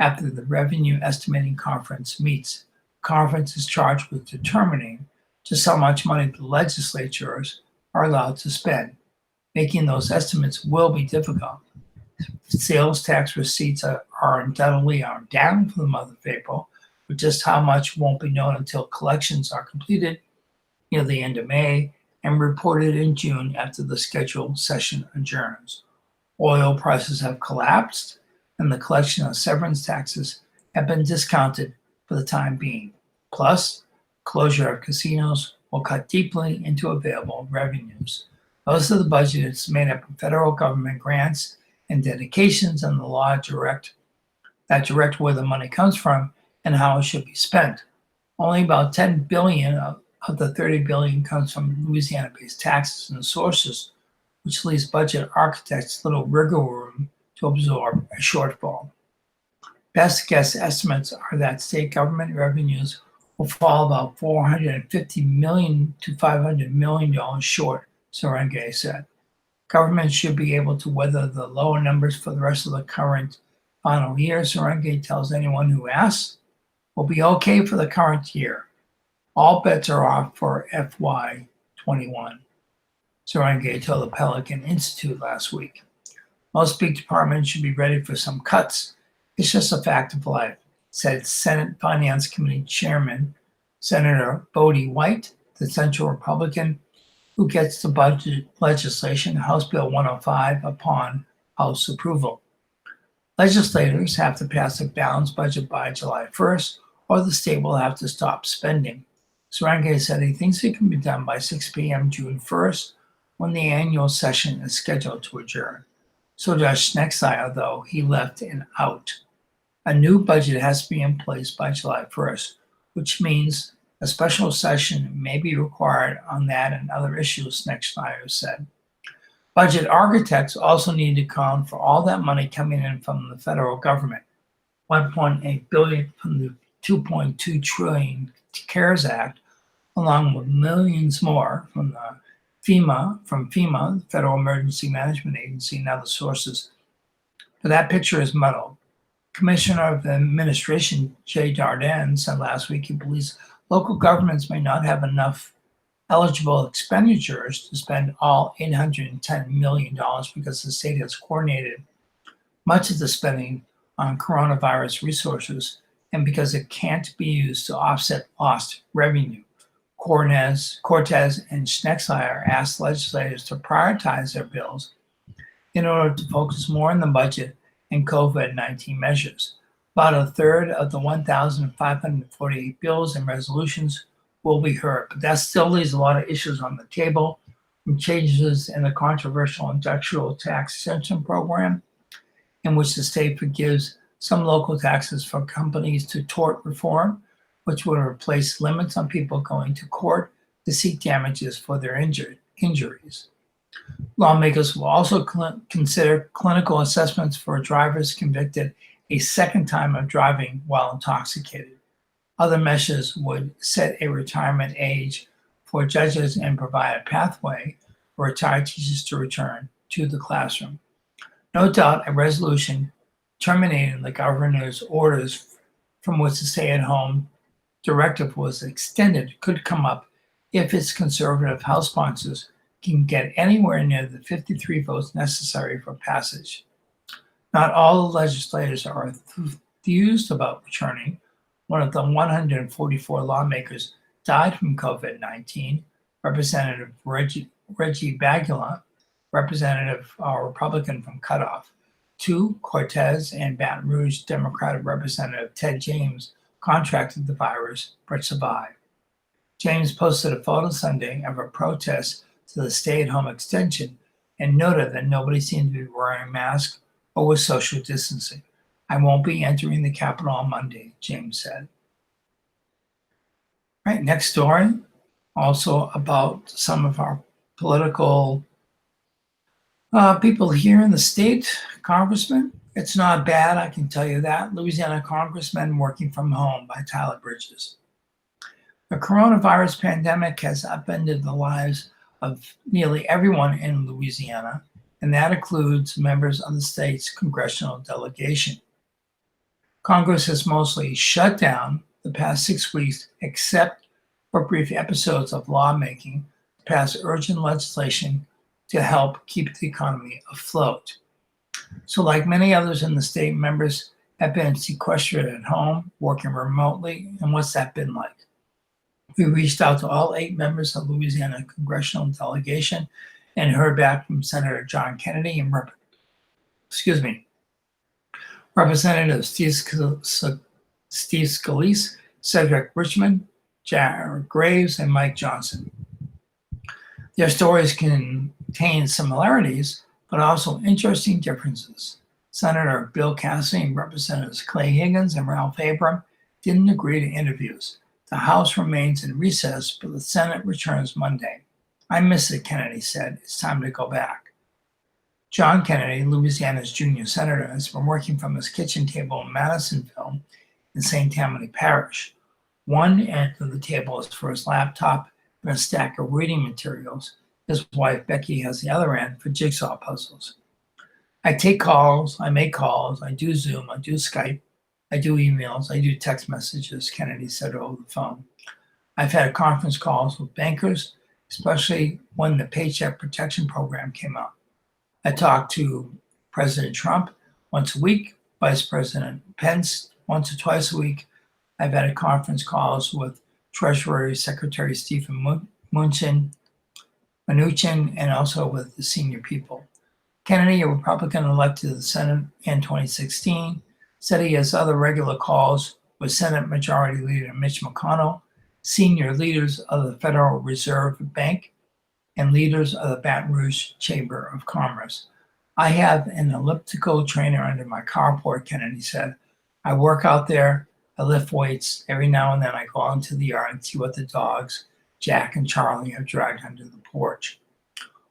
after the Revenue Estimating Conference meets. The conference is charged with determining just how much money the legislatures are allowed to spend. Making those estimates will be difficult. Sales tax receipts are undoubtedly down for the month of April, but just how much won't be known until collections are completed near the end of May and reported in June after the scheduled session adjourns. Oil prices have collapsed, and the collection of severance taxes have been discounted for the time being. Plus, closure of casinos will cut deeply into available revenues. Most of the budget is made up of federal government grants and dedications, and the law direct where the money comes from and how it should be spent. Only about $10 billion of the $30 billion comes from Louisiana-based taxes and sources, which leaves budget architects little wiggle room to absorb a shortfall. Best guess estimates are that state government revenues will fall about $450 million to $500 million short, Serengay said. Government should be able to weather the lower numbers for the rest of the current final year, Serengay tells anyone who asks. We'll be okay for the current year. All bets are off for FY21, Serengay told the Pelican Institute last week. Most big departments should be ready for some cuts. It's just a fact of life, said Senate Finance Committee Chairman Senator Bodie White, the Central Republican who gets the budget legislation, House Bill 105, upon House approval. Legislators have to pass a balanced budget by July 1st, or the state will have to stop spending. Serengay said he thinks it can be done by 6 p.m. June 1st, when the annual session is scheduled to adjourn. So does Schnexire, though he left an out. A new budget has to be in place by July 1st, which means a special session may be required on that and other issues, Schnexire said. Budget architects also need to account for all that money coming in from the federal government, $1.8 billion from the $2.2 trillion CARES Act, along with millions more from FEMA, the Federal Emergency Management Agency, and other sources. But that picture is muddled. Commissioner of the Administration Jay Dardenne said last week he believes local governments may not have enough eligible expenditures to spend all $810 million because the state has coordinated much of the spending on coronavirus resources and because it can't be used to offset lost revenue. Cortez and Schnexire asked legislators to prioritize their bills in order to focus more on the budget and COVID-19 measures. About a third of the 1,548 bills and resolutions will be heard, but that still leaves a lot of issues on the table, from changes in the controversial industrial tax exemption program, in which the state forgives some local taxes for companies, to tort reform, which would replace limits on people going to court to seek damages for their injuries. Lawmakers will also consider clinical assessments for drivers convicted a second time of driving while intoxicated. Other measures would set a retirement age for judges and provide a pathway for retired teachers to return to the classroom. No doubt a resolution terminating the governor's orders from which the stay-at-home directive was extended could come up if its conservative House sponsors can get anywhere near the 53 votes necessary for passage. Not all the legislators are enthused about returning. One of the 144 lawmakers died from COVID-19, Representative Reggie Bagula, Republican from Cutoff. Two, Cortez and Baton Rouge Democratic Representative Ted James contracted the virus but survived. James posted a photo Sunday of a protest to the stay-at-home extension and noted that nobody seemed to be wearing a mask or was social distancing. I won't be entering the Capitol on Monday, James said. Right, next story, also about some of our political people here in the state, congressmen. It's not bad, I can tell you that. Louisiana congressmen working from home by Tyler Bridges. The coronavirus pandemic has upended the lives of nearly everyone in Louisiana, and that includes members of the state's congressional delegation. Congress has mostly shut down the past 6 weeks, except for brief episodes of lawmaking to pass urgent legislation to help keep the economy afloat. So like many others in the state, members have been sequestered at home, working remotely, and what's that been like? We reached out to all 8 members of Louisiana congressional delegation and heard back from Senator John Kennedy and Representative Steve Scalise, Cedric Richmond, Jared Graves and Mike Johnson. Their stories contain similarities, but also interesting differences. Senator Bill Cassidy and Representatives Clay Higgins and Ralph Abram didn't agree to interviews. The House remains in recess, but the Senate returns Monday. I miss it, Kennedy said. It's time to go back. John Kennedy, Louisiana's junior senator, has been working from his kitchen table in Madisonville in St. Tammany Parish. One end of the table is for his laptop and a stack of reading materials. His wife, Becky, has the other end for jigsaw puzzles. I take calls, I make calls, I do Zoom, I do Skype, I do emails, I do text messages, Kennedy said over the phone. I've had conference calls with bankers, especially when the Paycheck Protection Program came out. I talked to President Trump once a week, Vice President Pence once or twice a week. I've had conference calls with Treasury Secretary Stephen Mnuchin, and also with the senior people. Kennedy, a Republican elected to the Senate in 2016, said he has other regular calls with Senate Majority Leader Mitch McConnell, senior leaders of the Federal Reserve Bank, and leaders of the Baton Rouge Chamber of Commerce. I have an elliptical trainer under my carport, Kennedy said. I work out there, I lift weights. Every now and then I go out into the yard and see what the dogs, Jack and Charlie, have dragged under the porch.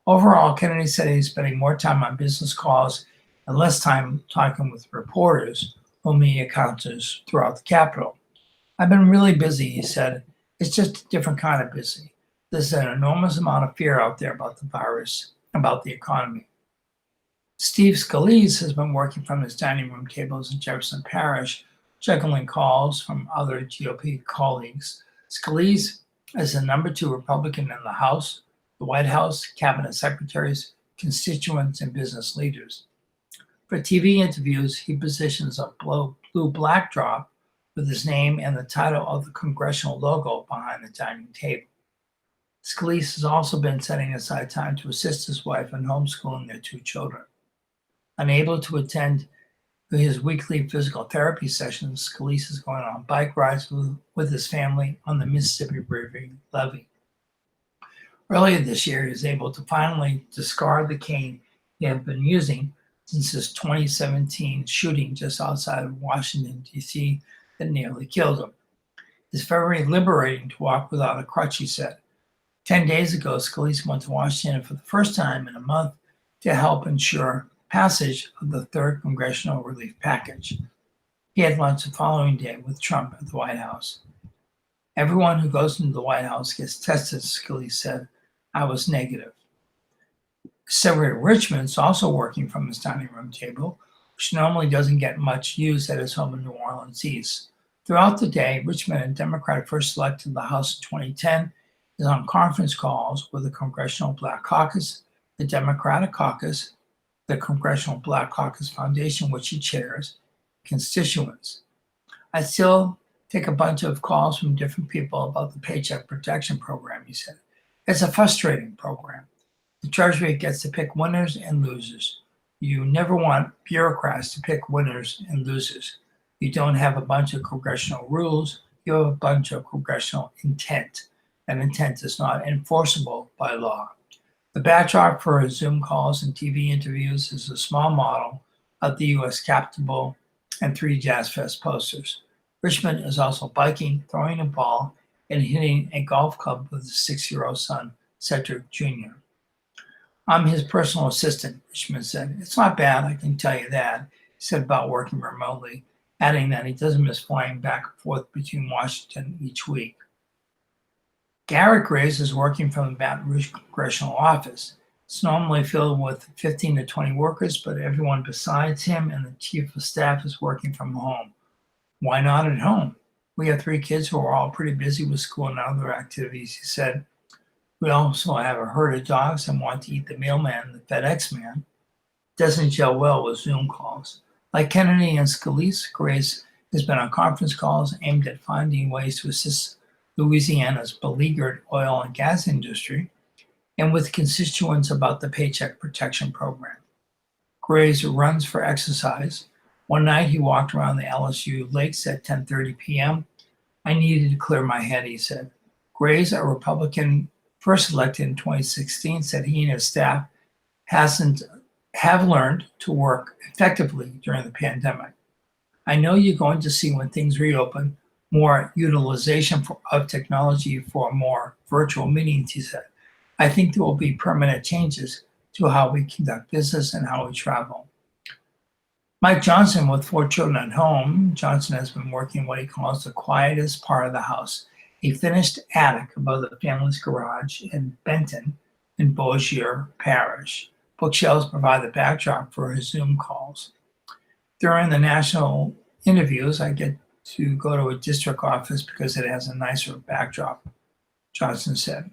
Overall, Kennedy said he's spending more time on business calls and less time talking with reporters whom he encounters throughout the Capitol. I've been really busy, he said. It's just a different kind of busy. There's an enormous amount of fear out there about the virus, about the economy. Steve Scalise has been working from his dining room tables in Jefferson Parish, juggling calls from other GOP colleagues. Scalise is the number 2 Republican in the House, the White House, cabinet secretaries, constituents, and business leaders. For TV interviews, he positions a blue backdrop with his name and the title of the congressional logo behind the dining table. Scalise has also been setting aside time to assist his wife in homeschooling their 2 children. Unable to attend his weekly physical therapy sessions, Scalise is going on bike rides with his family on the Mississippi River levee. Earlier this year, he was able to finally discard the cane he had been using since his 2017 shooting just outside of Washington, D.C. that nearly killed him. It's very liberating to walk without a crutch, he said. 10 days ago, Scalise went to Washington for the first time in a month to help ensure passage of the 3rd Congressional Relief Package. He had lunch the following day with Trump at the White House. Everyone who goes into the White House gets tested, Scalise said. I was negative. Senator Richmond's also working from his dining room table, which normally doesn't get much use at his home in New Orleans East. Throughout the day, Richmond, a Democrat first elected to the House in 2010, is on conference calls with the Congressional Black Caucus, the Democratic Caucus, the Congressional Black Caucus Foundation, which he chairs, constituents. I still take a bunch of calls from different people about the Paycheck Protection Program, he said. It's a frustrating program. The Treasury gets to pick winners and losers. You never want bureaucrats to pick winners and losers. You don't have a bunch of congressional rules, you have a bunch of congressional intent. That intent is not enforceable by law. The backdrop for his Zoom calls and TV interviews is a small model of the U.S. Capitol and 3 Jazz Fest posters. Richmond is also biking, throwing a ball, and hitting a golf club with his 6-year-old son, Cedric Jr. I'm his personal assistant, Richmond said. It's not bad, I can tell you that, he said about working remotely, adding that he doesn't miss flying back and forth between Washington each week. Garrett Graves is working from the Baton Rouge Congressional Office. It's normally filled with 15 to 20 workers, but everyone besides him and the chief of staff is working from home. Why not at home? We have 3 kids who are all pretty busy with school and other activities, he said. We also have a herd of dogs and want to eat the mailman, the FedEx man. Doesn't gel well with Zoom calls. Like Kennedy and Scalise, Grace has been on conference calls aimed at finding ways to assist Louisiana's beleaguered oil and gas industry and with constituents about the Paycheck Protection Program. Graves runs for exercise. One night he walked around the LSU lakes at 10:30 p.m. I needed to clear my head, he said. Grays, a Republican first elected in 2016, said he and his staff have learned to work effectively during the pandemic. I know you're going to see when things reopen more utilization of technology for more virtual meetings, he said. I think there will be permanent changes to how we conduct business and how we travel. Mike Johnson, with 4 children at home, Johnson has been working what he calls the quietest part of the house, a finished attic above the family's garage in Benton in Bossier Parish. Bookshelves provide the backdrop for his Zoom calls. During the national interviews, I get to go to a district office because it has a nicer backdrop, Johnson said.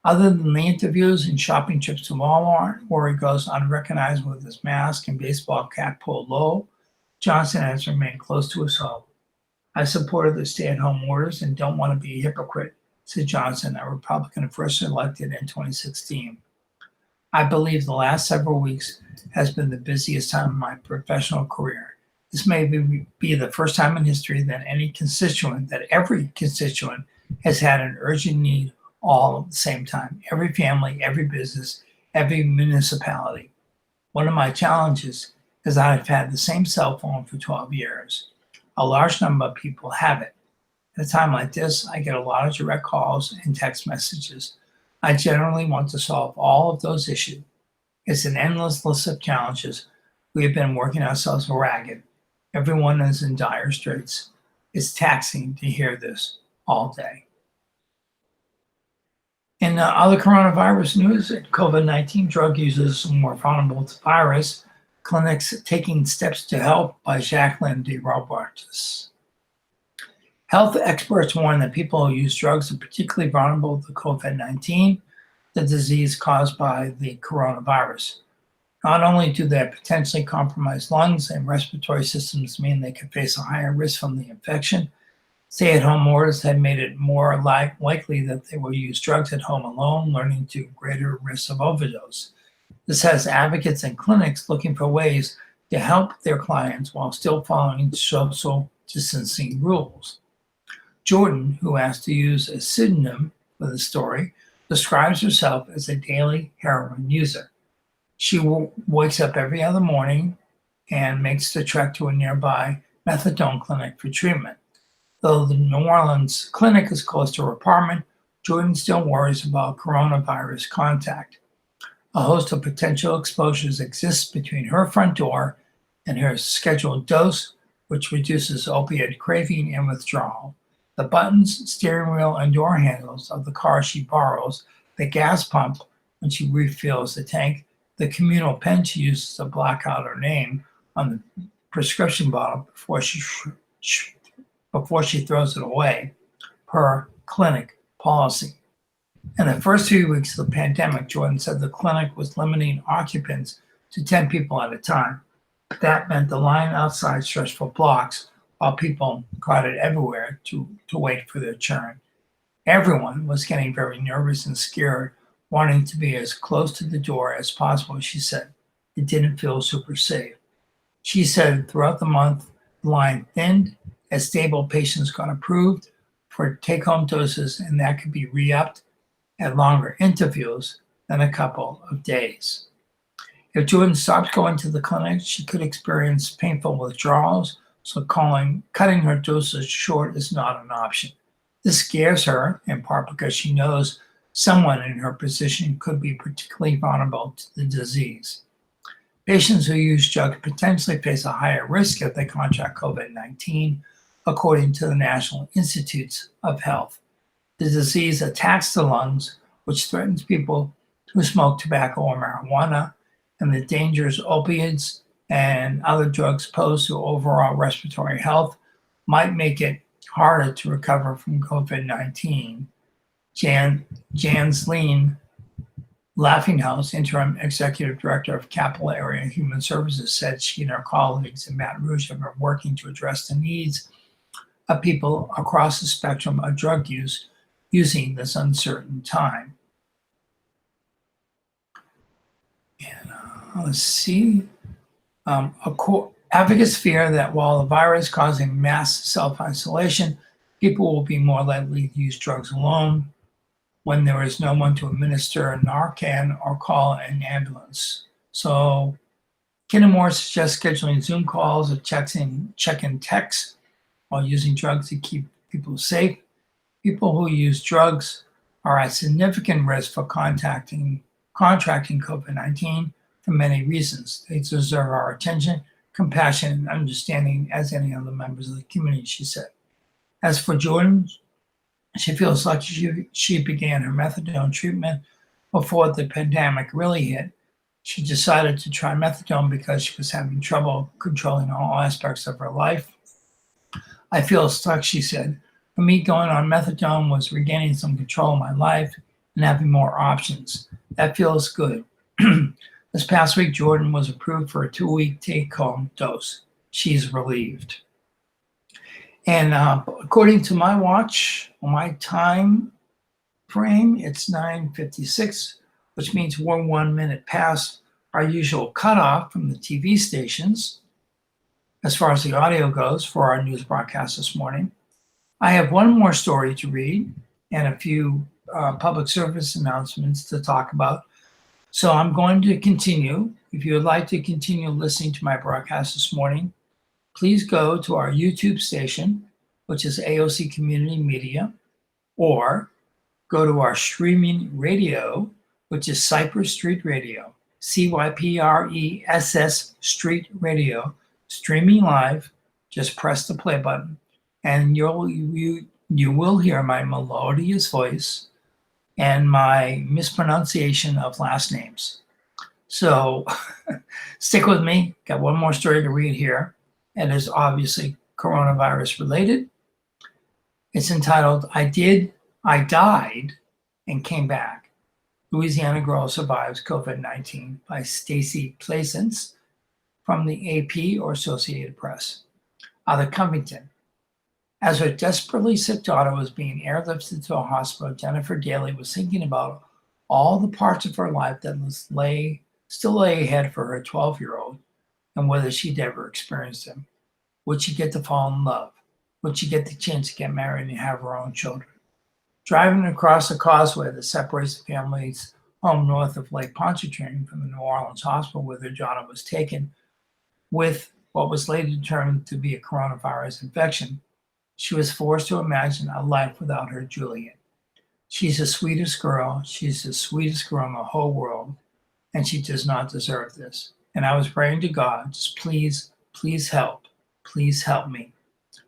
Other than the interviews and shopping trips to Walmart, where he goes unrecognized with his mask and baseball cap pulled low, Johnson has remained close to his home. I supported the stay-at-home orders and don't want to be a hypocrite, said Johnson, a Republican first elected in 2016. I believe the last several weeks has been the busiest time of my professional career. This may be the first time in history that every constituent has had an urgent need all at the same time. Every family, every business, every municipality. One of my challenges is that I've had the same cell phone for 12 years. A large number of people have it. At a time like this, I get a lot of direct calls and text messages. I generally want to solve all of those issues. It's an endless list of challenges. We have been working ourselves ragged. Everyone is in dire straits. It's taxing to hear this all day. In other coronavirus news, COVID-19 drug users more vulnerable to virus, clinics taking steps to help by Jacqueline de Roberts. Health experts warn that people who use drugs are particularly vulnerable to COVID-19, the disease caused by the coronavirus. Not only do their potentially compromised lungs and respiratory systems mean they could face a higher risk from the infection, stay-at-home orders have made it more likely that they will use drugs at home alone, leading to greater risk of overdose. This has advocates and clinics looking for ways to help their clients while still following social distancing rules. Jordan, who asked to use a pseudonym for the story, describes herself as a daily heroin user. She wakes up every other morning and makes the trek to a nearby methadone clinic for treatment. Though the New Orleans clinic is close to her apartment, Jordan still worries about coronavirus contact. A host of potential exposures exists between her front door and her scheduled dose, which reduces opiate craving and withdrawal. The buttons, steering wheel, and door handles of the car she borrows, the gas pump when she refills the tank, the communal pen she uses to block out her name on the prescription bottle before she throws it away, per clinic policy. In the first 3 weeks of the pandemic, Jordan said the clinic was limiting occupants to 10 people at a time. That meant the line outside stretched for blocks while people crowded everywhere to wait for their turn. Everyone was getting very nervous and scared, wanting to be as close to the door as possible, she said. It didn't feel super safe. She said throughout the month, the line thinned as stable patients got approved for take-home doses, and that could be re-upped at longer intervals than a couple of days. If Jordan stopped going to the clinic, she could experience painful withdrawals, so cutting her dosage short is not an option. This scares her, in part because she knows someone in her position could be particularly vulnerable to the disease. Patients who use drugs potentially face a higher risk if they contract COVID-19, according to the National Institutes of Health. The disease attacks the lungs, which threatens people who smoke tobacco or marijuana, and the dangers opiates and other drugs pose to overall respiratory health might make it harder to recover from COVID-19. Jan Slean Laughinghouse, interim executive director of Capital Area Human Services, said she and her colleagues in Baton Rouge have been working to address the needs of people across the spectrum of drug use using this uncertain time. And let's see. Advocates fear that while the virus causing mass self-isolation, People will be more likely to use drugs alone when there is no one to administer Narcan or call an ambulance. So Kinder Moore suggests scheduling Zoom calls or check-in texts while using drugs to keep people safe. People who use drugs are at significant risk for contracting COVID-19 for many reasons. They deserve our attention, compassion, and understanding as any other members of the community, she said. As for Jordan, she feels like she began her methadone treatment before the pandemic really hit. She decided to try methadone because she was having trouble controlling all aspects of her life. I feel stuck, she said. For me, going on methadone was regaining some control of my life and having more options. That feels good. This past week, Jordan was approved for a 2-week take-home dose. She's relieved. And according to my watch, my time frame, it's 9:56, which means we're 1 minute past our usual cutoff from the TV stations as far as the audio goes for our news broadcast this morning. I have one more story to read and a few public service announcements to talk about. So I'm going to continue. If you would like to continue listening to my broadcast this morning, please go to our YouTube station, which is AOC Community Media, or go to our streaming radio, which is Cypress Street Radio, CYPRESS Street Radio, streaming live. Just press the play button, and you will hear my melodious voice and my mispronunciation of last names. So stick with me. Got one more story to read here. It is obviously coronavirus related. It's entitled, I Died and Came Back. Louisiana Girl Survives COVID-19 by Stacy Plaisance from the AP or Associated Press. Out of Covington. As her desperately sick daughter was being airlifted to a hospital, Jennifer Daly was thinking about all the parts of her life that still lay ahead for her 12-year-old and whether she'd ever experienced them. Would she get to fall in love? Would she get the chance to get married and have her own children? Driving across the causeway that separates the family's home north of Lake Pontchartrain from the New Orleans hospital where their daughter was taken with what was later determined to be a coronavirus infection, she was forced to imagine a life without her Juliet. She's the sweetest girl. She's the sweetest girl in the whole world, and she does not deserve this. And I was praying to God, just please help me,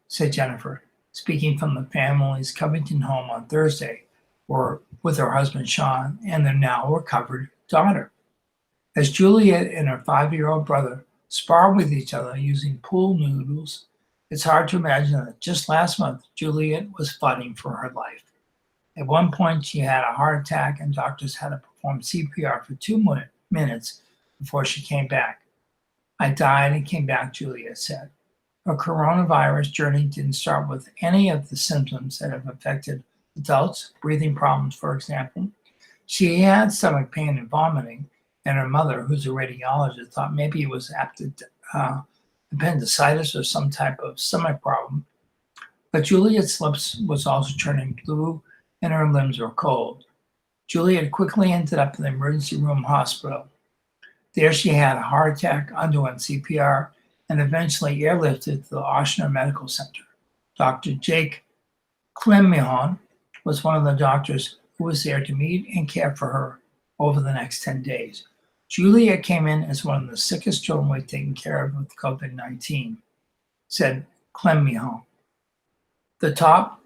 said Jennifer, speaking from the family's Covington home on Thursday, with her husband Sean and their now recovered daughter. As Juliet and her 5-year-old brother spar with each other using pool noodles, it's hard to imagine that just last month, Juliet was fighting for her life. At one point, she had a heart attack and doctors had to perform CPR for 2 minutes before she came back. I died and came back, Juliet said. Her coronavirus journey didn't start with any of the symptoms that have affected adults, breathing problems, for example. She had stomach pain and vomiting, and her mother, who's a radiologist, thought maybe it was appendicitis or some type of stomach problem. But Juliet's lips was also turning blue and her limbs were cold. Juliet quickly ended up in the emergency room hospital. There she had a heart attack, underwent CPR, and eventually airlifted to the Ochsner Medical Center. Dr. Jake Clemmihon was one of the doctors who was there to meet and care for her over the next 10 days. Juliet came in as one of the sickest children we'd taken care of with COVID-19, said Clemmihon. The top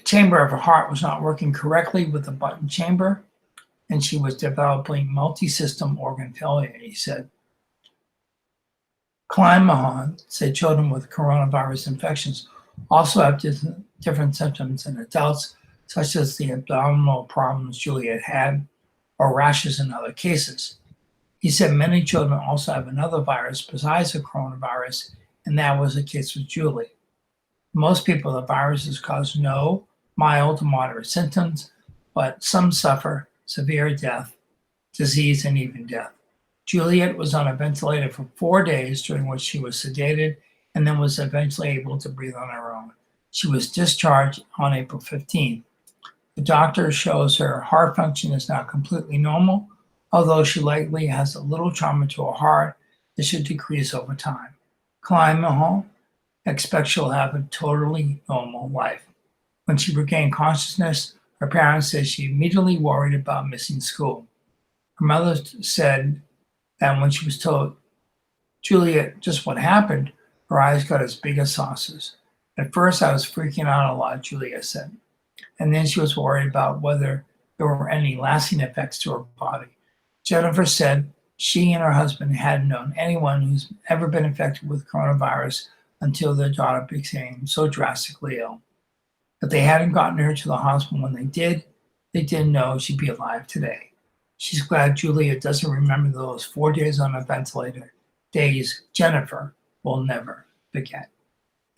chamber of her heart was not working correctly with the button chamber, and she was developing multi-system organ failure, he said. Clemmihon said children with coronavirus infections also have different symptoms in adults, such as the abdominal problems Juliet had, or rashes in other cases. He said many children also have another virus besides the coronavirus, and that was the case with Julie. Most people, the viruses cause no mild to moderate symptoms, but some suffer severe disease, and even death. Juliet was on a ventilator for 4 days, during which she was sedated and then was eventually able to breathe on her own. She was discharged on April 15th. The doctor shows her heart function is now completely normal, although she likely has a little trauma to her heart that should decrease over time. Climate expects she'll have a totally normal life. When she regained consciousness, her parents said she immediately worried about missing school. Her mother said that when she was told Julia just what happened, her eyes got as big as saucers. At first, I was freaking out a lot, Julia said. And then she was worried about whether there were any lasting effects to her body. Jennifer said she and her husband hadn't known anyone who's ever been infected with coronavirus until their daughter became so drastically ill. But they hadn't gotten her to the hospital when they didn't know she'd be alive today. She's glad Julia doesn't remember those 4 days on a ventilator, days Jennifer will never forget.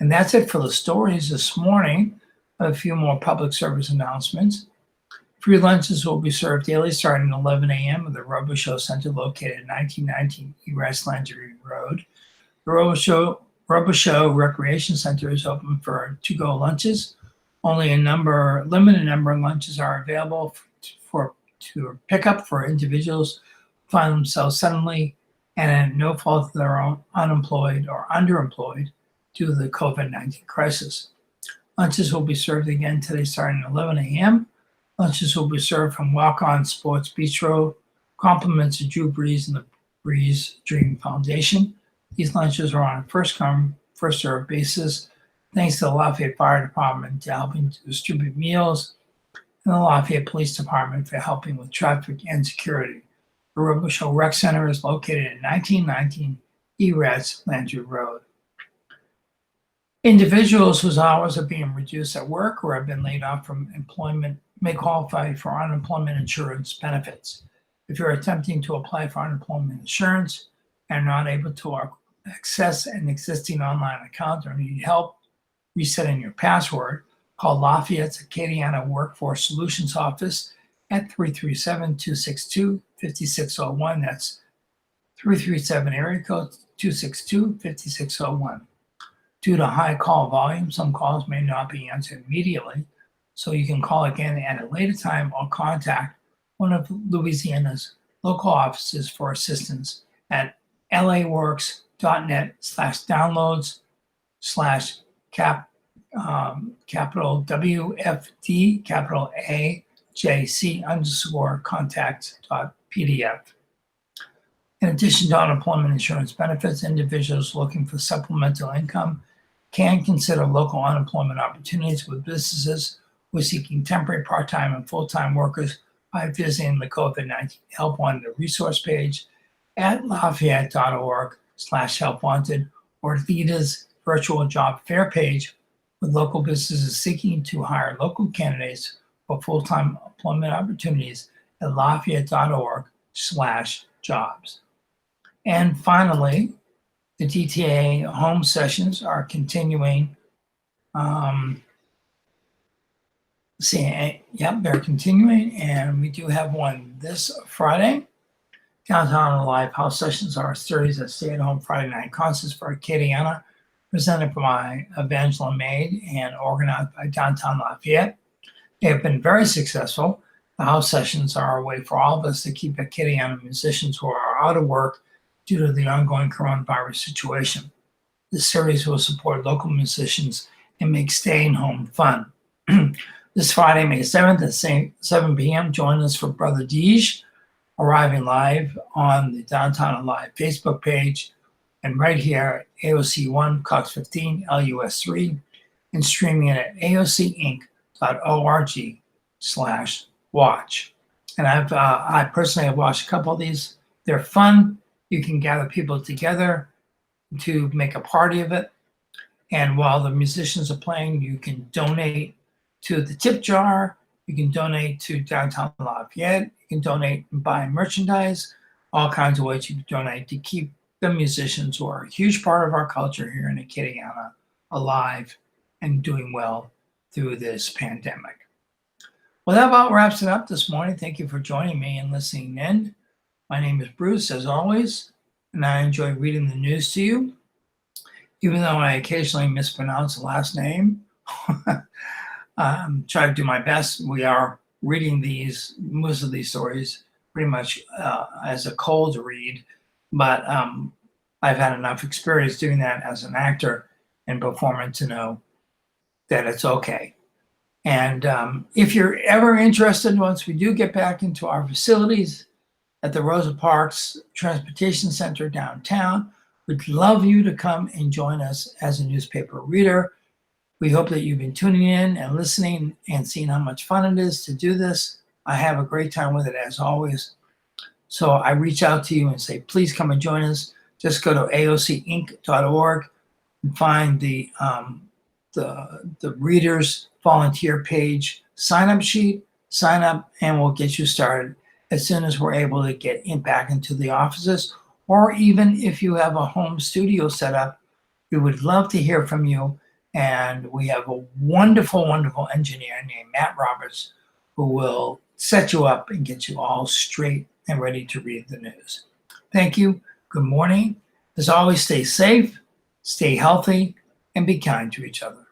And that's it for the stories this morning. A few more public service announcements. Free lunches will be served daily starting at 11 a.m. at the Robo-Show Center located at 1919 East Landry Road. The Robo-Show Recreation Center is open for to-go lunches. Only a limited number of lunches are available to pick up for individuals who find themselves suddenly and at no fault of their own unemployed or underemployed due to the COVID-19 crisis. Lunches will be served again today starting at 11 a.m. Lunches will be served from Walk-On Sports Bistro, compliments to Drew Brees and the Brees Dream Foundation. These lunches are on a first-come, first-served basis, thanks to the Lafayette Fire Department for helping to distribute meals, and the Lafayette Police Department for helping with traffic and security. The Robo-Show Rec Center is located at 1919 East Landry Road. Individuals whose hours are being reduced at work or have been laid off from employment may qualify for unemployment insurance benefits. If you're attempting to apply for unemployment insurance and are not able to access an existing online account or need help resetting your password, call Lafayette's Acadiana Workforce Solutions Office at 337-262-5601. That's 337 area code 262-5601. Due to high call volume, some calls may not be answered immediately, so you can call again at a later time or contact one of Louisiana's local offices for assistance at laworks.net/downloads/capital WFD capital AJC _contacts.pdf. In addition to unemployment insurance benefits, individuals looking for supplemental income can consider local unemployment opportunities with businesses who are seeking temporary, part-time, and full-time workers by visiting the COVID-19 Help Wanted resource page at lafayette.org/helpwanted or LEADA's virtual job fair page with local businesses seeking to hire local candidates for full-time employment opportunities at lafayette.org/jobs. And finally, the DTA home sessions are continuing. They're continuing, and we do have one this Friday. Downtown Live house sessions are a series of stay-at-home Friday night concerts for Acadiana, presented by Evangeline Maid and organized by Downtown Lafayette. They have been very successful. The house sessions are a way for all of us to keep Acadiana musicians who are out of work due to the ongoing coronavirus situation. This series will support local musicians and make staying home fun. This Friday, May 7th at 7 p.m., join us for Brother Deej, arriving live on the Downtown Live Facebook page and right here at AOC 1, Cox 15, LUS 3, and streaming it at aocinc.org/watch. And I personally have watched a couple of these. They're fun. You can gather people together to make a party of it. And while the musicians are playing, you can donate to the tip jar. You can donate to Downtown Lafayette. You can donate and buy merchandise. All kinds of ways you can donate to keep the musicians, who are a huge part of our culture here in Acadiana, alive and doing well through this pandemic. Well, that about wraps it up this morning. Thank you for joining me and listening in. My name is Bruce, as always, and I enjoy reading the news to you. Even though I occasionally mispronounce the last name Try to do my best. We are reading most of these stories pretty much as a cold read, but I've had enough experience doing that as an actor and performer to know that it's okay. And if you're ever interested, once we do get back into our facilities at the Rosa Parks Transportation Center downtown, we'd love you to come and join us as a newspaper reader. We hope that you've been tuning in and listening and seeing how much fun it is to do this. I have a great time with it as always. So I reach out to you and say, please come and join us. Just go to aocinc.org and find the readers volunteer page sign-up sheet, sign up, and we'll get you started as soon as we're able to get back into the offices. Or even if you have a home studio set up, we would love to hear from you. And we have a wonderful, wonderful engineer named Matt Roberts who will set you up and get you all straight and ready to read the news. Thank you. Good morning. As always, stay safe, stay healthy, and be kind to each other.